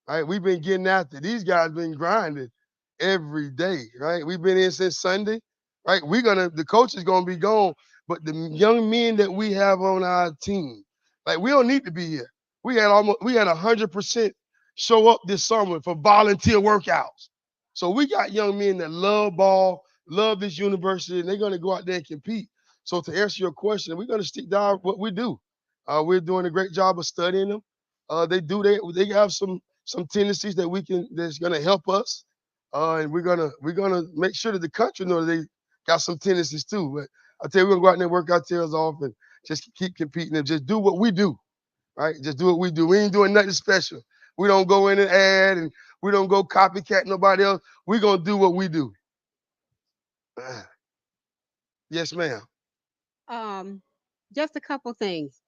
right? We've been getting after. These guys been grinding every day, right? We've been in since Sunday, right? The coach is going to be gone. But the young men that we have on our team, like we don't need to be here. We had 100% show up this summer for volunteer workouts. So we got young men that love ball, love this university, and they're going to go out there and compete. So to answer your question, we're going to stick down what we do. We're doing a great job of studying them. They have some tendencies that's going to help us, and we're gonna make sure that the country know that they got some tendencies too. But I tell you, we're gonna go out there and work our tails off and just keep competing and just do what we do, right? Just do what we do. We ain't doing nothing special. We don't go in and add, and we don't go copycat nobody else. We're gonna do what we do. Yes, ma'am. Just a couple things.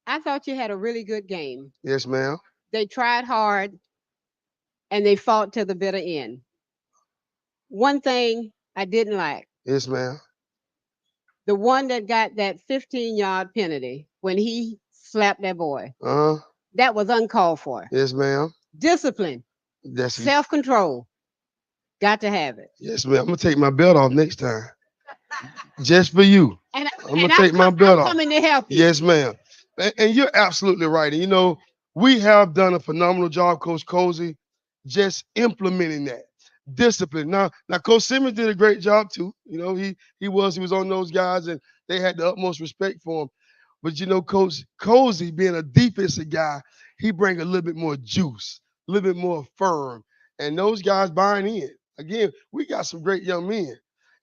I thought you had a really good game. Yes, ma'am. They tried hard and they fought to the bitter end. One thing I didn't like, Yes, ma'am. the one that got that 15-yard penalty when he slapped that boy. That was uncalled for. Yes, ma'am. Discipline, self-control, got to have it. Yes, ma'am. I'm gonna take my belt off next time, just for you. And I'm gonna take my belt off. Coming to help you. Yes, ma'am. And you're absolutely right. And we have done a phenomenal job, Coach Cozy, just implementing that discipline. Now, Coach Simmons did a great job too. He was on those guys, and they had the utmost respect for him. But Coach Cozy, being a defensive guy, he brings a little bit more juice, a little bit more firm, and those guys buying in. Again, we got some great young men,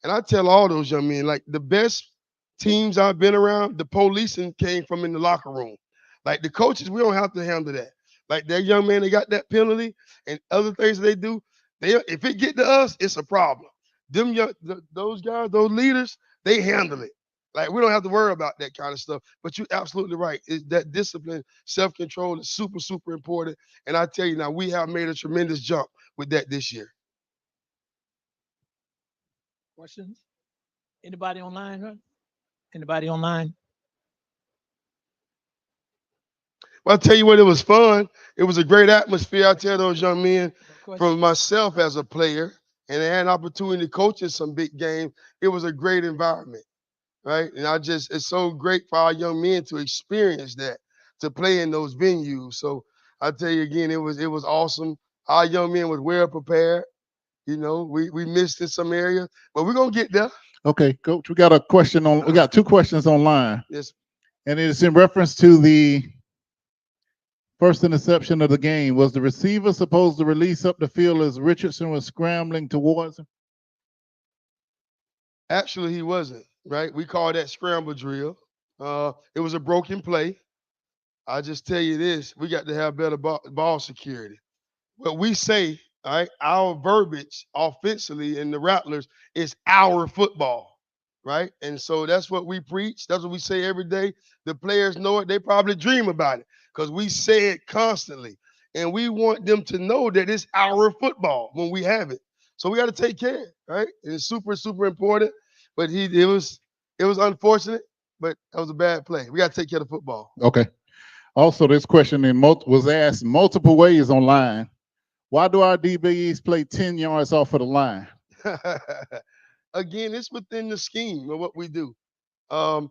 and I tell all those young men, like the best teams I've been around, the policing came from in the locker room. Like the coaches, we don't have to handle that. Like that young man, they got that penalty and other things they do. If it get to us, it's a problem. Those guys, those leaders, they handle it. Like, we don't have to worry about that kind of stuff. But you're absolutely right. That discipline, self-control is super, super important. And I tell you now, we have made a tremendous jump with that this year. Questions? Anybody online? Huh? Anybody online? Well, I'll tell you what, it was fun. It was a great atmosphere. I tell those young men, No from myself as a player, and they had an opportunity to coach in some big games. It was a great environment, right? And it's so great for our young men to experience that, to play in those venues. So I tell you again, it was awesome. Our young men was well prepared. You know, we missed in some areas, but we're gonna get there. Okay, Coach, we got a question on. We got two questions online, Yes. and it's in reference to the first interception of the game. Was the receiver supposed to release up the field as Richardson was scrambling towards him? Actually, he wasn't, right? We call that scramble drill. It was a broken play. I just tell you this, we got to have better ball security. What we say, all right, our verbiage offensively in the Rattlers is our football, right? And so that's what we preach. That's what we say every day. The players know it. They probably dream about it because we say it constantly. And we want them to know that it's our football when we have it. So we got to take care, right? And it's super, super important. But it was unfortunate, but that was a bad play. We got to take care of the football. Okay. Also, this question was asked multiple ways online. Why do our DBs play 10 yards off of the line? Again, it's within the scheme of what we do. For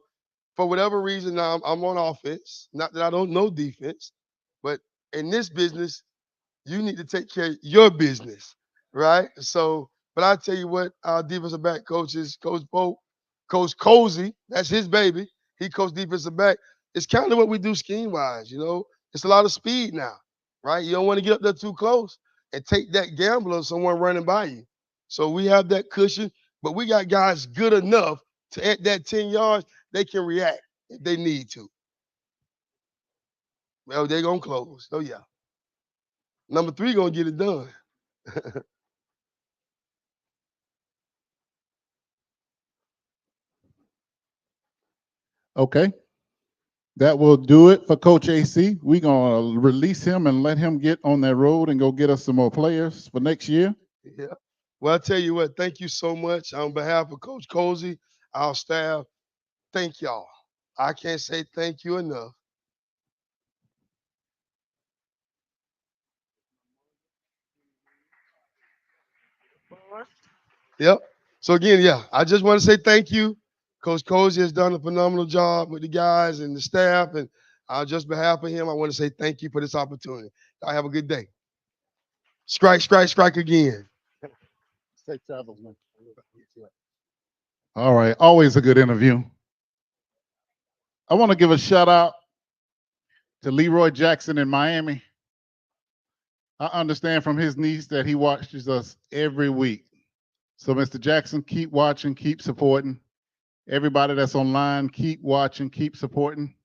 whatever reason, I'm on offense. Not that I don't know defense, but in this business, you need to take care of your business, right? So, but I tell you what, our defensive back coaches, Coach Pope, Coach Cozy, that's his baby. He coached defensive back. It's kind of what we do scheme-wise, you know. It's a lot of speed now, right? You don't want to get up there too close and take that gamble of someone running by you. So we have that cushion, but we got guys good enough to at that 10 yards, they can react if they need to. Well, they're going to close. Oh, yeah. Number 3 going to get it done. Okay. That will do it for Coach AC. We're going to release him and let him get on that road and go get us some more players for next year. Yeah. Well, I tell you what, thank you so much on behalf of Coach Cozy, our staff. Thank y'all. I can't say thank you enough. Yep. So again, yeah, I just want to say thank you. Coach Cozy has done a phenomenal job with the guys and the staff, and just behalf of him, I want to say thank you for this opportunity. I have a good day. Strike, strike, strike again. All right. Always a good interview. I want to give a shout out to Leroy Jackson in Miami. I understand from his niece that he watches us every week. So, Mr. Jackson, keep watching, keep supporting. Everybody that's online, keep watching, keep supporting.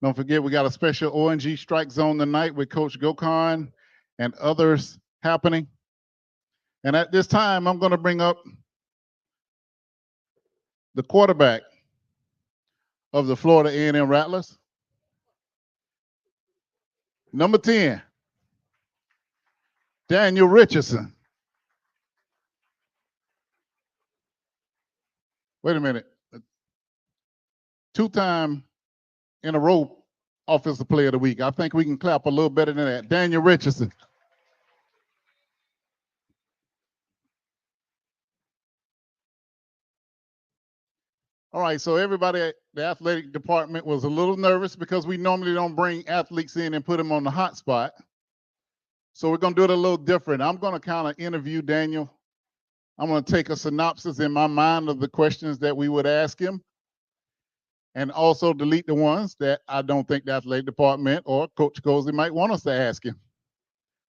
Don't forget, we got a special ONG Strike Zone tonight with Coach Gokhan and others happening. And at this time, I'm going to bring up the quarterback of the Florida A&M Rattlers, number 10, Daniel Richardson. Wait a minute. 2-time in a row Offensive Player of the Week. I think we can clap a little better than that. Daniel Richardson. All right, so everybody at the athletic department was a little nervous because we normally don't bring athletes in and put them on the hot spot. So we're going to do it a little different. I'm going to kind of interview Daniel. I'm going to take a synopsis in my mind of the questions that we would ask him, and also delete the ones that I don't think the athletic department or Coach Cozy might want us to ask him.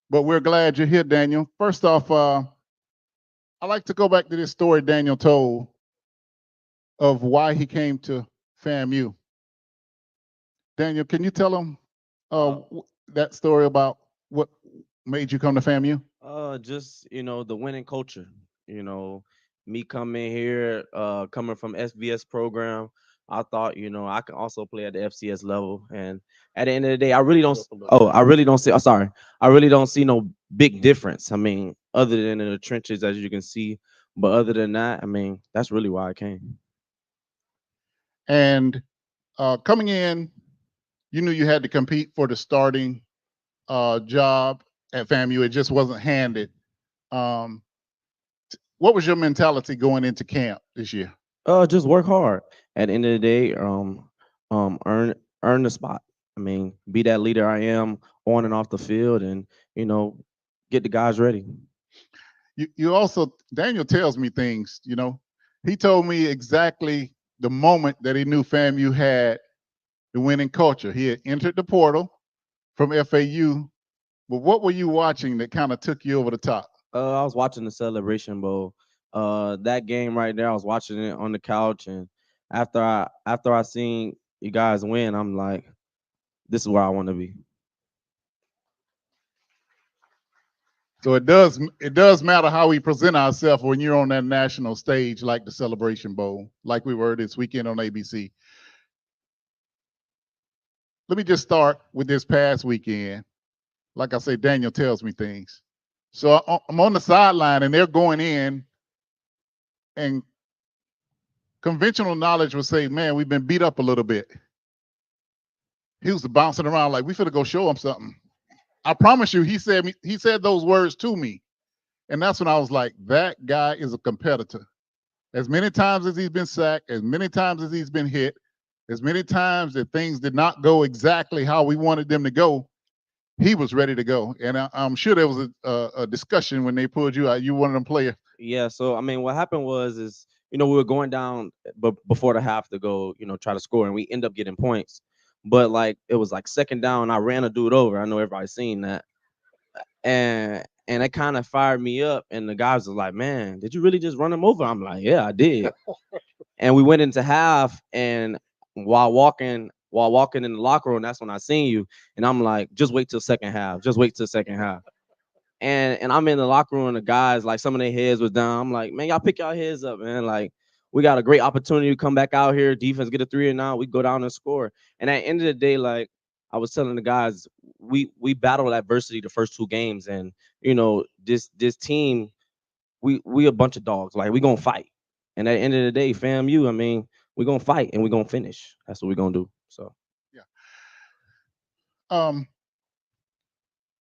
But we're glad you're here, Daniel. First off, I like to go back to this story Daniel told of why he came to FAMU. Daniel, can you tell them that story about what made you come to FAMU? Just, the winning culture. Me coming here, coming from SBS program, I thought, I can also play at the FCS level. And at the end of the day, I really don't. I really don't see. Sorry, I really don't see no big difference. I mean, other than in the trenches, as you can see. But other than that, I mean, that's really why I came. And coming in, you knew you had to compete for the starting job at FAMU. It just wasn't handed. What was your mentality going into camp this year? Just work hard. At the end of the day, earn the spot. I mean, be that leader I am on and off the field, and get the guys ready. You also, Daniel tells me things. He told me exactly the moment that he knew FAMU had the winning culture. He had entered the portal from FAU. But what were you watching that kind of took you over the top? I was watching the Celebration Bowl. That game right there, I was watching it on the couch, and after I seen you guys win, I'm like, this is where I want to be. So it does matter how we present ourselves when you're on that national stage, like the Celebration Bowl, like we were this weekend on ABC. Let me just start with this past weekend. Like I say, Daniel tells me things. So I'm on the sideline and they're going in, and conventional knowledge would say, man, we've been beat up a little bit. He was bouncing around like we finna go show him something. I promise you, he said those words to me. And that's when I was like, that guy is a competitor. As many times as he's been sacked, as many times as he's been hit, as many times that things did not go exactly how we wanted them to go, he was ready to go. And I'm sure there was a discussion when they pulled you out. You one of them players. Yeah. So I mean, what happened was we were going down, but before the half to go, try to score, and we end up getting points. But like it was like second down, I ran a dude over. I know everybody's seen that, and it kind of fired me up. And the guys was like, "Man, did you really just run him over?" I'm like, "Yeah, I did." And we went into half, and while walking in the locker room, that's when I seen you, and I'm like, "Just wait till second half. Just wait till second half." And I'm in the locker room, and the guys, like, some of their heads was down. I'm like, "Man, y'all pick y'all heads up, man. Like, we got a great opportunity to come back out here. Defense get a 3 and out. We go down and score." And at the end of the day, like I was telling the guys, we battled adversity the first 2 games, and this team, we a bunch of dogs. Like, we gonna fight. And at the end of the day, FAMU, I mean, we gonna fight and we gonna finish. That's what we gonna do. So yeah.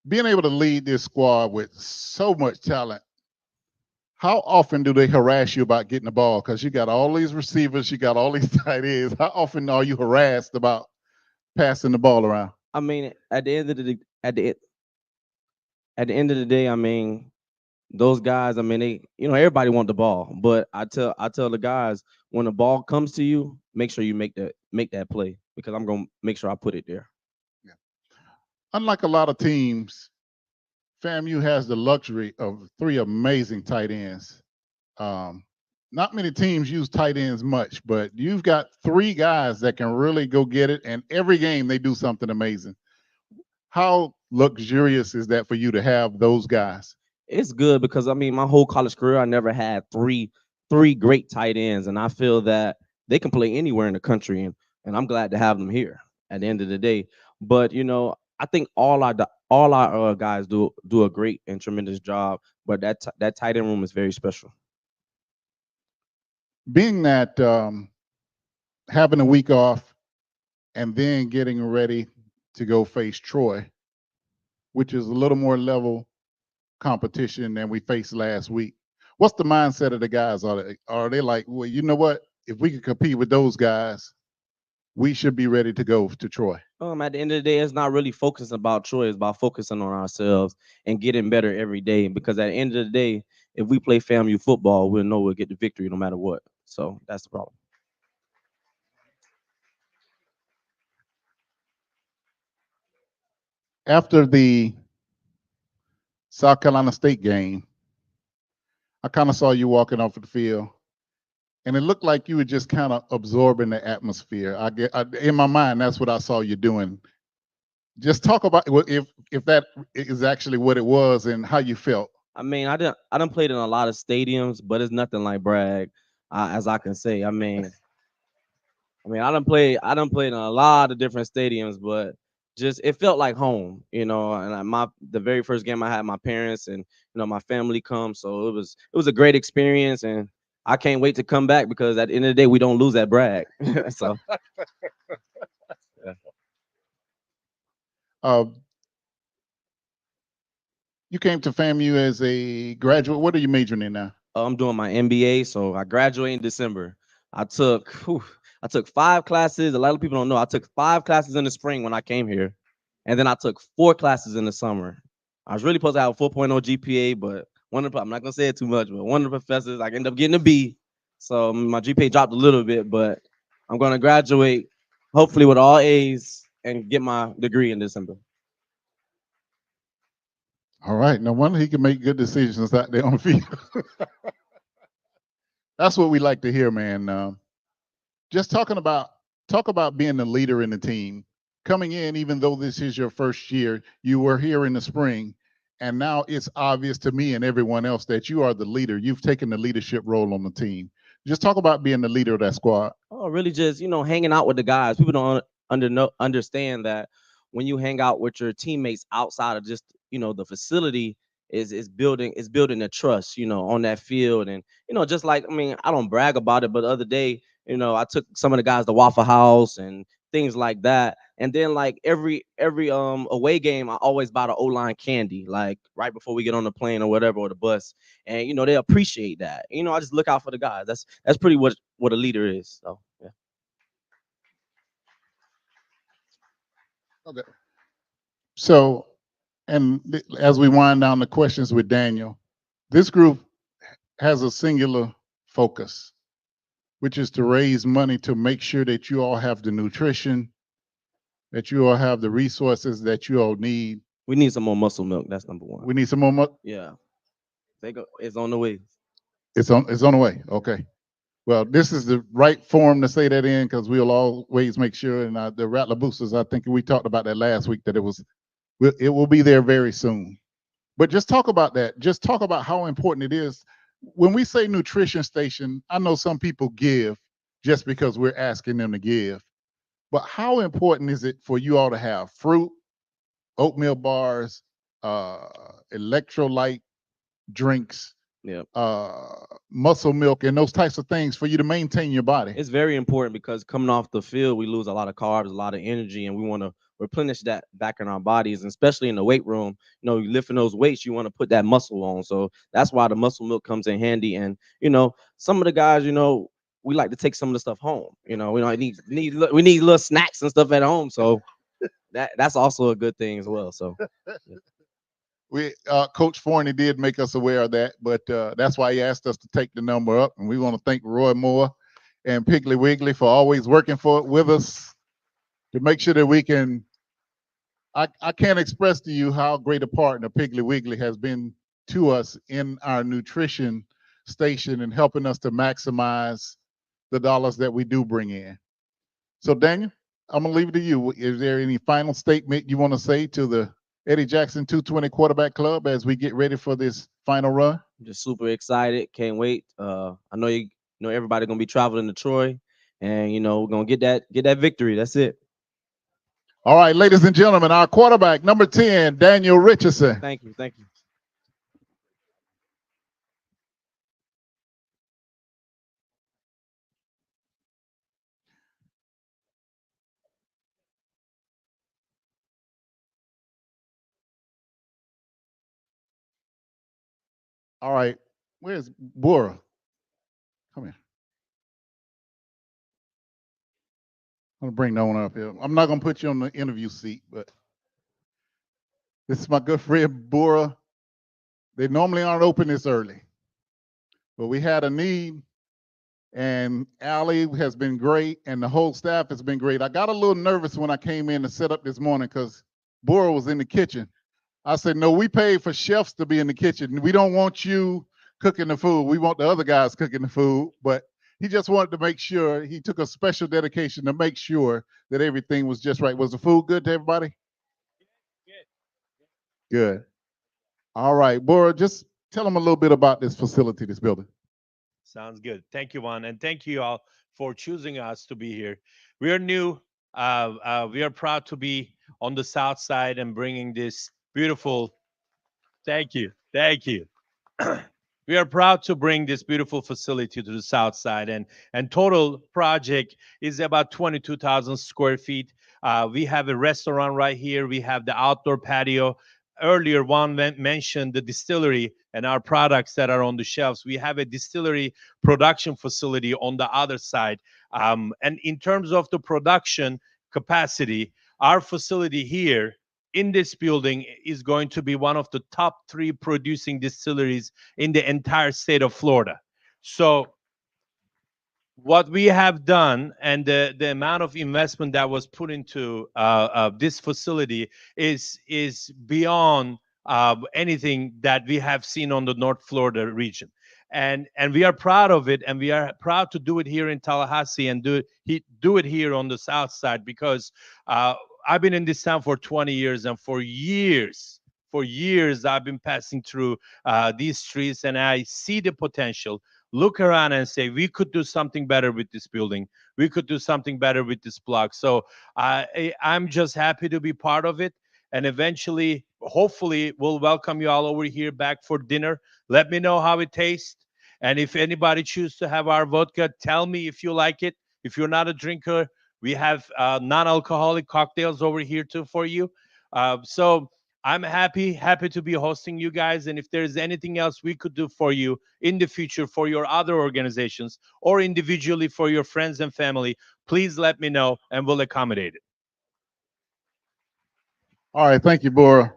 Being able to lead this squad with so much talent, how often do they harass you about getting the ball? Because you got all these receivers, you got all these tight ends. How often are you harassed about passing the ball around? I mean, at the end of the day, I mean, those guys, I mean, they, everybody want the ball, but I tell the guys, when the ball comes to you, make sure you make that play, because I'm gonna make sure I put it there. Yeah. Unlike a lot of teams, FAMU has the luxury of 3 amazing tight ends. Not many teams use tight ends much, but you've got 3 guys that can really go get it, and every game they do something amazing. How luxurious is that for you to have those guys? It's good, because I mean, my whole college career, I never had three great tight ends, and I feel that they can play anywhere in the country, and I'm glad to have them here at the end of the day. But I think all our guys do a great and tremendous job, but that tight end room is very special. Being that having a week off and then getting ready to go face Troy, which is a little more level competition than we faced last week. What's the mindset of the guys? Are they like, well, you know what? If we can compete with those guys, we should be ready to go to Troy? At the end of the day, it's not really focusing about Troy. It's about focusing on ourselves and getting better every day. Because at the end of the day, if we play FAMU football, we'll know we'll get the victory no matter what. So that's the problem. After the South Carolina State game, I kind of saw you walking off the field, and it looked like you were just kind of absorbing the atmosphere. In my mind, that's what I saw you doing. Just talk about if that is actually what it was and how you felt. I mean, I done played in a lot of stadiums, but it's nothing like Bragg, as I can say. I mean, I mean, I done played in a lot of different stadiums, but just it felt like home, and the very first game I had my parents and my family come, so it was a great experience, and I can't wait to come back because at the end of the day we don't lose at Bragg. So yeah. You came to FAMU as a graduate. What are you majoring in now? I'm doing my MBA, so I graduate in December. I took 5 classes. A lot of people don't know. I took 5 classes in the spring when I came here, and then I took 4 classes in the summer. I was really supposed to have a 4.0 GPA, but I'm not gonna say it too much, but one of the professors, I ended up getting a B. So my GPA dropped a little bit, but I'm gonna graduate hopefully with all A's and get my degree in December. All right. No wonder he can make good decisions out there on the field. That's what we like to hear, man. Just talk about being the leader in the team. Coming in, even though this is your first year, you were here in the spring, and now it's obvious to me and everyone else that you are the leader. You've taken the leadership role on the team. Just talk about being the leader of that squad. Oh, really just, hanging out with the guys. People don't understand that when you hang out with your teammates outside of just, the facility is building a trust, on that field. And, just like, I mean, I don't brag about it, but the other day, I took some of the guys to Waffle House and things like that. And then like every away game, I always buy the O-line candy, like right before we get on the plane or whatever, or the bus. And they appreciate that. I just look out for the guys. That's pretty what a leader is. So yeah. Okay. So, as we wind down the questions with Daniel, this group has a singular focus, which is to raise money to make sure that you all have the nutrition, that you all have the resources that you all need. We need some more muscle milk. That's number one. We need some more. Yeah. It's on the way. It's on the way. Okay. Well, this is the right form to say that in because we'll always make sure. And the Rattler Boosters, I think we talked about that last week, that it will be there very soon. But just talk about that. Just talk about how important it is. When we say nutrition station, I know some people give just because we're asking them to give. But how important is it for you all to have fruit, oatmeal bars, electrolyte drinks, Yeah. muscle milk, and those types of things for you to maintain your body? It's very important because coming off the field, we lose a lot of carbs, a lot of energy, and we want to replenish that back in our bodies, and especially in the weight room. You lifting those weights, you want to put that muscle on. So that's why the muscle milk comes in handy. And some of the guys, we like to take some of the stuff home. We need little snacks and stuff at home. So that's also a good thing as well. So We Coach Forney did make us aware of that, but that's why he asked us to take the number up. And we want to thank Roy Moore and Piggly Wiggly for always working with us to make sure that we can. I can't express to you how great a partner Piggly Wiggly has been to us in our nutrition station and helping us to maximize the dollars that we do bring in. So Daniel, I'm gonna leave it to you. Is there any final statement you want to say to the Eddie Jackson 220 Quarterback Club as we get ready for this final run? I'm just super excited. Can't wait. I know everybody gonna be traveling to Troy, and we're gonna get that victory. That's it. All right, ladies and gentlemen, our quarterback, number 10, Daniel Richardson. Thank you. Thank you. All right, where's Bora? Come here. I'm gonna bring that one up here. I'm not gonna put you on the interview seat, but this is my good friend Bora. They normally aren't open this early, but we had a need, and Allie has been great, and the whole staff has been great. I got a little nervous when I came in to set up this morning because Bora was in the kitchen. I said, no, we paid for chefs to be in the kitchen. We don't want you cooking the food. We want the other guys cooking the food. But he just wanted to make sure, he took a special dedication to make sure that everything was just right. Was the food good to everybody? Good. All right, Bora, just tell them a little bit about this facility, this building. Sounds good. Thank you, Juan, and thank you all for choosing us to be here. We are new. We are proud to be on the South Side and bringing this beautiful. Thank you. Thank you. We are proud to bring this beautiful facility to the South Side, and total project is about 22,000 square feet. We have a restaurant right here. We have the outdoor patio. Earlier, Juan mentioned the distillery and our products that are on the shelves. We have a distillery production facility on the other side. And in terms of the production capacity, our facility here in this building is going to be one of the top 3 producing distilleries in the entire state of Florida. So what we have done and the amount of investment that was put into this facility is beyond anything that we have seen on the North Florida region. And we are proud of it, and we are proud to do it here in Tallahassee and do it here on the South Side, because I've been in this town for 20 years, and for years I've been passing through these streets, and I see the potential. Look around and say, we could do something better with this building. We could do something better with this block. So I'm just happy to be part of it. And eventually, hopefully, we'll welcome you all over here back for dinner. Let me know how it tastes. And if anybody chooses to have our vodka, tell me if you like it. If you're not a drinker, we have non-alcoholic cocktails over here too for you. So I'm happy to be hosting you guys. And if there's anything else we could do for you in the future for your other organizations or individually for your friends and family, please let me know and we'll accommodate it. All right, thank you, Bora.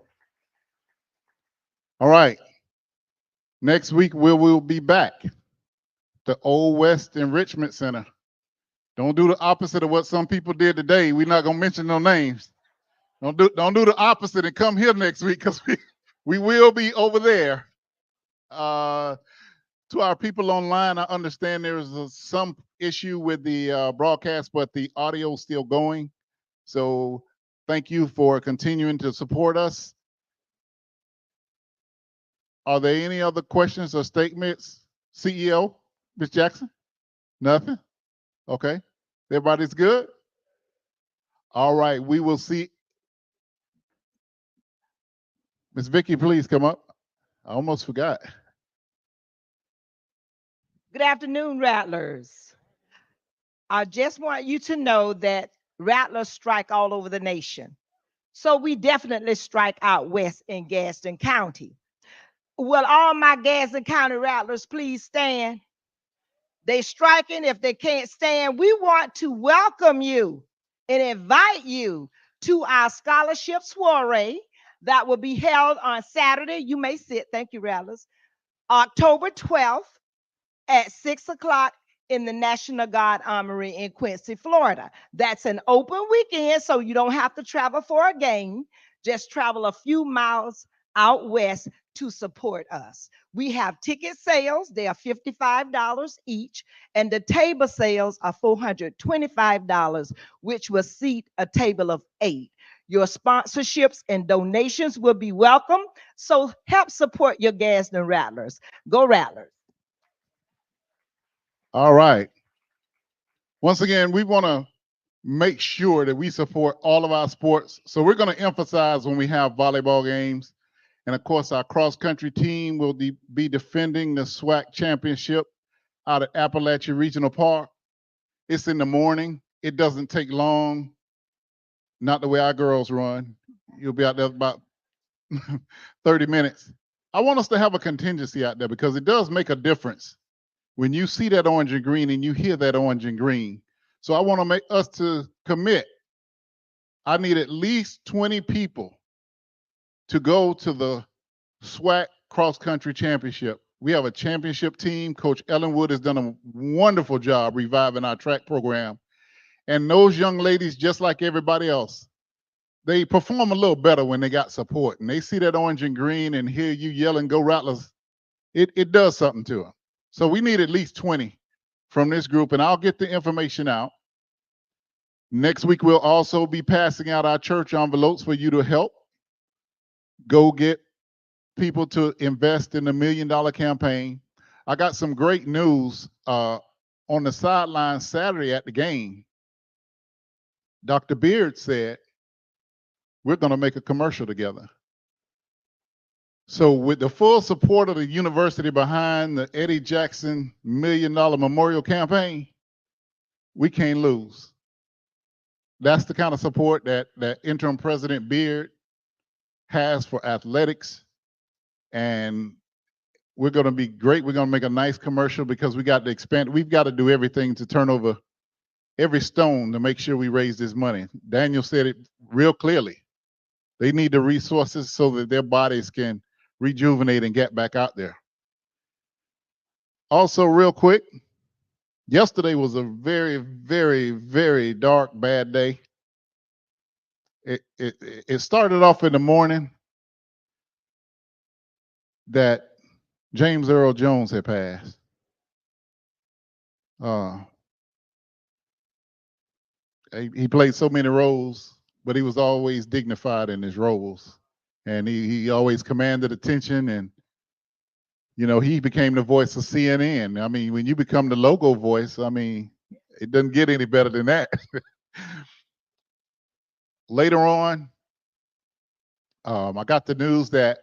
All right. Next week we'll be back. The Old West Enrichment Center. Don't do the opposite of what some people did today. We're not gonna mention no names. Don't do the opposite and come here next week, because we will be over there. To our people online, I understand there's some issue with the broadcast, but the audio is still going. So thank you for continuing to support us. Are there any other questions or statements? CEO, Ms. Jackson? Nothing? Okay. Everybody's good? All right, we will see. Ms. Vicky, please come up. I almost forgot. Good afternoon, Rattlers. I just want you to know that Rattlers strike all over the nation. So we definitely strike out west in Gaston County. Will all my Gaston County Rattlers please stand? They striking. If they can't stand, we want to welcome you and invite you to our scholarship soiree that will be held on Saturday. You may sit. Thank you, Rattlers. October 12th at 6 o'clock in the National Guard Armory in Quincy, Florida. That's an open weekend, so you don't have to travel for a game. Just travel a few miles out west to support us. We have ticket sales. They are $55 each, and the table sales are $425, which will seat a table of 8. Your sponsorships and donations will be welcome, so help support your Gaston Rattlers. Go Rattlers. All right. Once again, we want to make sure that we support all of our sports. So we're going to emphasize when we have volleyball games. And of course, our cross-country team will be defending the SWAC championship out at Appalachia Regional Park. It's in the morning. It doesn't take long. Not the way our girls run. You'll be out there about 30 minutes. I want us to have a contingency out there, because it does make a difference when you see that orange and green and you hear that orange and green. So I want to make us to commit. I need at least 20 people to go to the SWAC cross-country championship. We have a championship team. Coach Ellen Wood has done a wonderful job reviving our track program. And those young ladies, just like everybody else, they perform a little better when they got support. And they see that orange and green and hear you yelling, "Go Rattlers." It does something to them. So we need at least 20 from this group, and I'll get the information out. Next week, we'll also be passing out our church envelopes for you to help. Go get people to invest in the $1 Million campaign. I got some great news. On the sideline Saturday at the game, Dr. Beard said, we're going to make a commercial together. So with the full support of the university behind the Eddie Jackson $1 Million Memorial Campaign, we can't lose. That's the kind of support that interim President Beard has for athletics. And we're going to be great. We're going to make a nice commercial because we got to expand. We've got to do everything to turn over every stone to make sure we raise this money. Daniel said it real clearly. They need the resources so that their bodies can rejuvenate and get back out there. Also, real quick, yesterday was a very, very, very dark, bad day. It started off in the morning that James Earl Jones had passed. He played so many roles, but he was always dignified in his roles. And he always commanded attention, and you know, he became the voice of CNN. I mean, when you become the logo voice, I mean, it doesn't get any better than that. Later on, I got the news that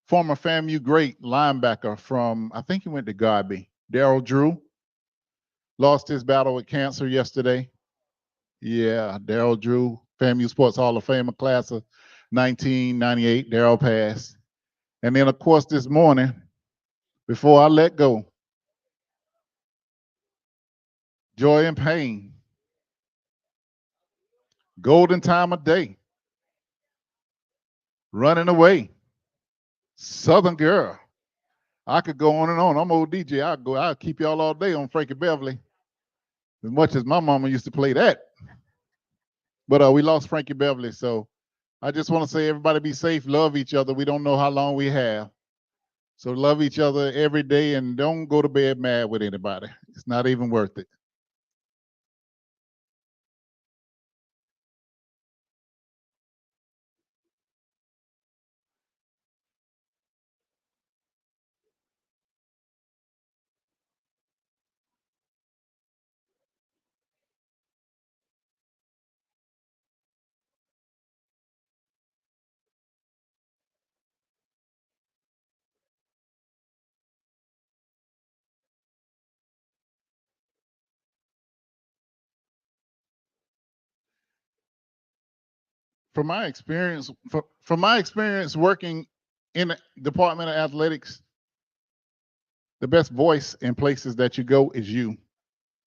former FAMU great linebacker from, I think he went to Godby, Darryl Drew, lost his battle with cancer yesterday. Yeah, Darryl Drew, FAMU Sports Hall of Famer, class of 1998. Darryl passed. And then, of course, this morning, before I let go, joy and pain, golden time of day, running away, Southern girl. I could go on and on. I'm old DJ. I'll keep y'all all day on Frankie Beverly, as much as my mama used to play that. But we lost Frankie Beverly, so I just want to say everybody be safe, love each other. We don't know how long we have. So love each other every day and don't go to bed mad with anybody. It's not even worth it. From my experience working in the Department of Athletics, the best voice in places that you go is you.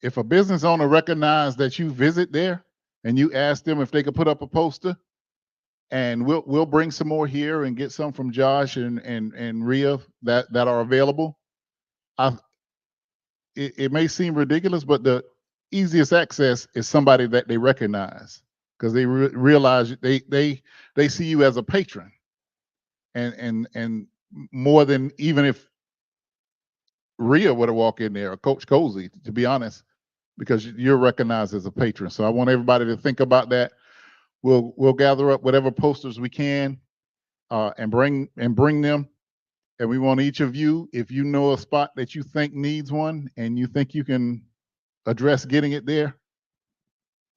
If a business owner recognizes that you visit there and you ask them if they could put up a poster, and we'll bring some more here and get some from Josh and Rhea that are available. It may seem ridiculous, but the easiest access is somebody that they recognize, because they realize they see you as a patron, and more than even if Rhea were to walk in there, or Coach Cozy, to be honest, because you're recognized as a patron. So I want everybody to think about that. We'll gather up whatever posters we can and bring them. And we want each of you, if you know a spot that you think needs one and you think you can address getting it there,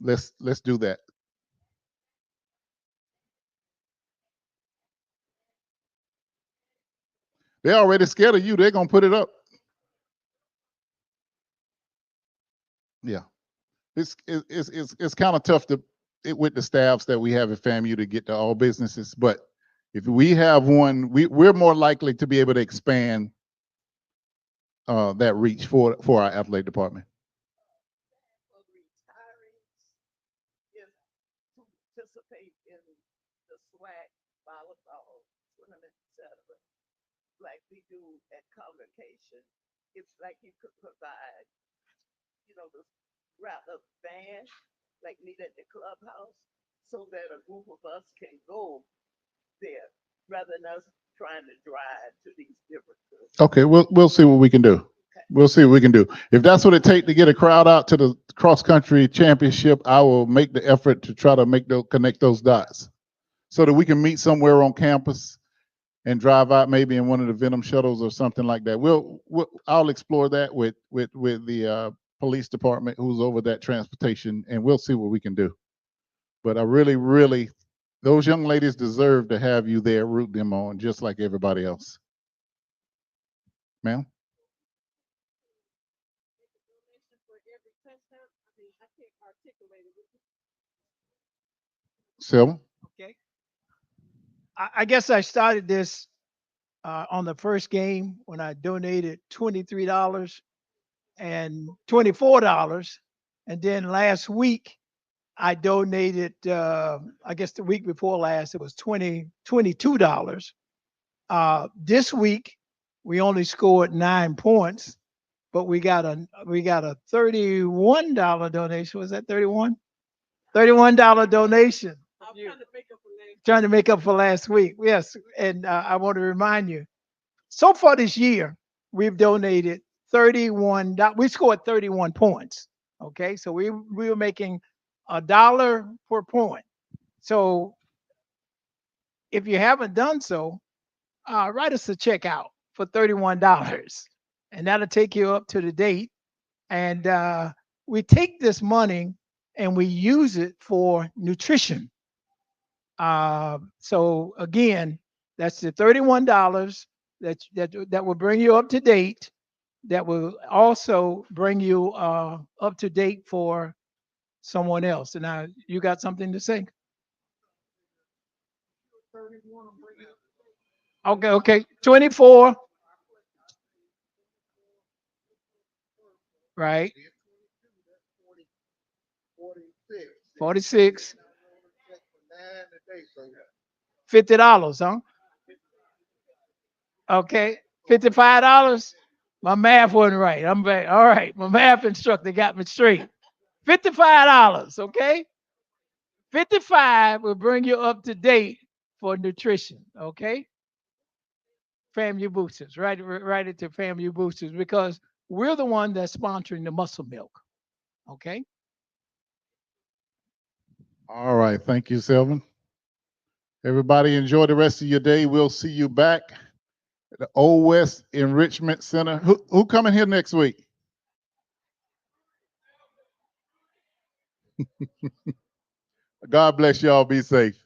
let's do that. They're already scared of you. They're gonna put it up. Yeah, it's kind of tough with the staffs that we have at FAMU to get to all businesses, but if we have one, we're more likely to be able to expand that reach for our athletic department. Participate in the SWAC volleyball tournament, etc. Like we do at convocation. It's like you could provide, the rather van, like meet at the clubhouse, so that a group of us can go there rather than us trying to drive to these different groups. Okay, we'll see what we can do. Okay. We'll see what we can do. If that's what it takes to get a crowd out to the cross country championship, I will make the effort to try to connect those dots so that we can meet somewhere on campus and drive out maybe in one of the Venom shuttles or something like that. I'll explore that with the police department who's over that transportation, and we'll see what we can do. But I really, those young ladies deserve to have you there, root them on, just like everybody else. Ma'am? Silver? Okay. I guess I started this on the first game when I donated $23 and $24. And then last week, I donated, I guess the week before last, it was $22. This week, we only scored 9 points, but we got a $31 donation. Was that 31? $31 donation. Trying to make up for last week. Yes. And I want to remind you, so far this year, we've donated $31. We scored 31 points. Okay. So we were making $1 per point. So if you haven't done so, write us a check out for $31. And that'll take you up to the date. And we take this money and we use it for nutrition. So again, that's the $31 that will bring you up to date. That will also bring you up to date for someone else. And now you got something to say? Okay. 24. Right. 46. $50, huh? Okay. $55. My math wasn't right. I'm back. All right. My math instructor got me straight. $55. Okay. 55 will bring you up to date for nutrition. Okay. FAMU boosters. Write it to FAMU boosters because we're the one that's sponsoring the muscle milk. Okay. All right. Thank you, Selvin. Everybody enjoy the rest of your day. We'll see you back at the Old West Enrichment Center. Who coming here next week? God bless y'all. Be safe.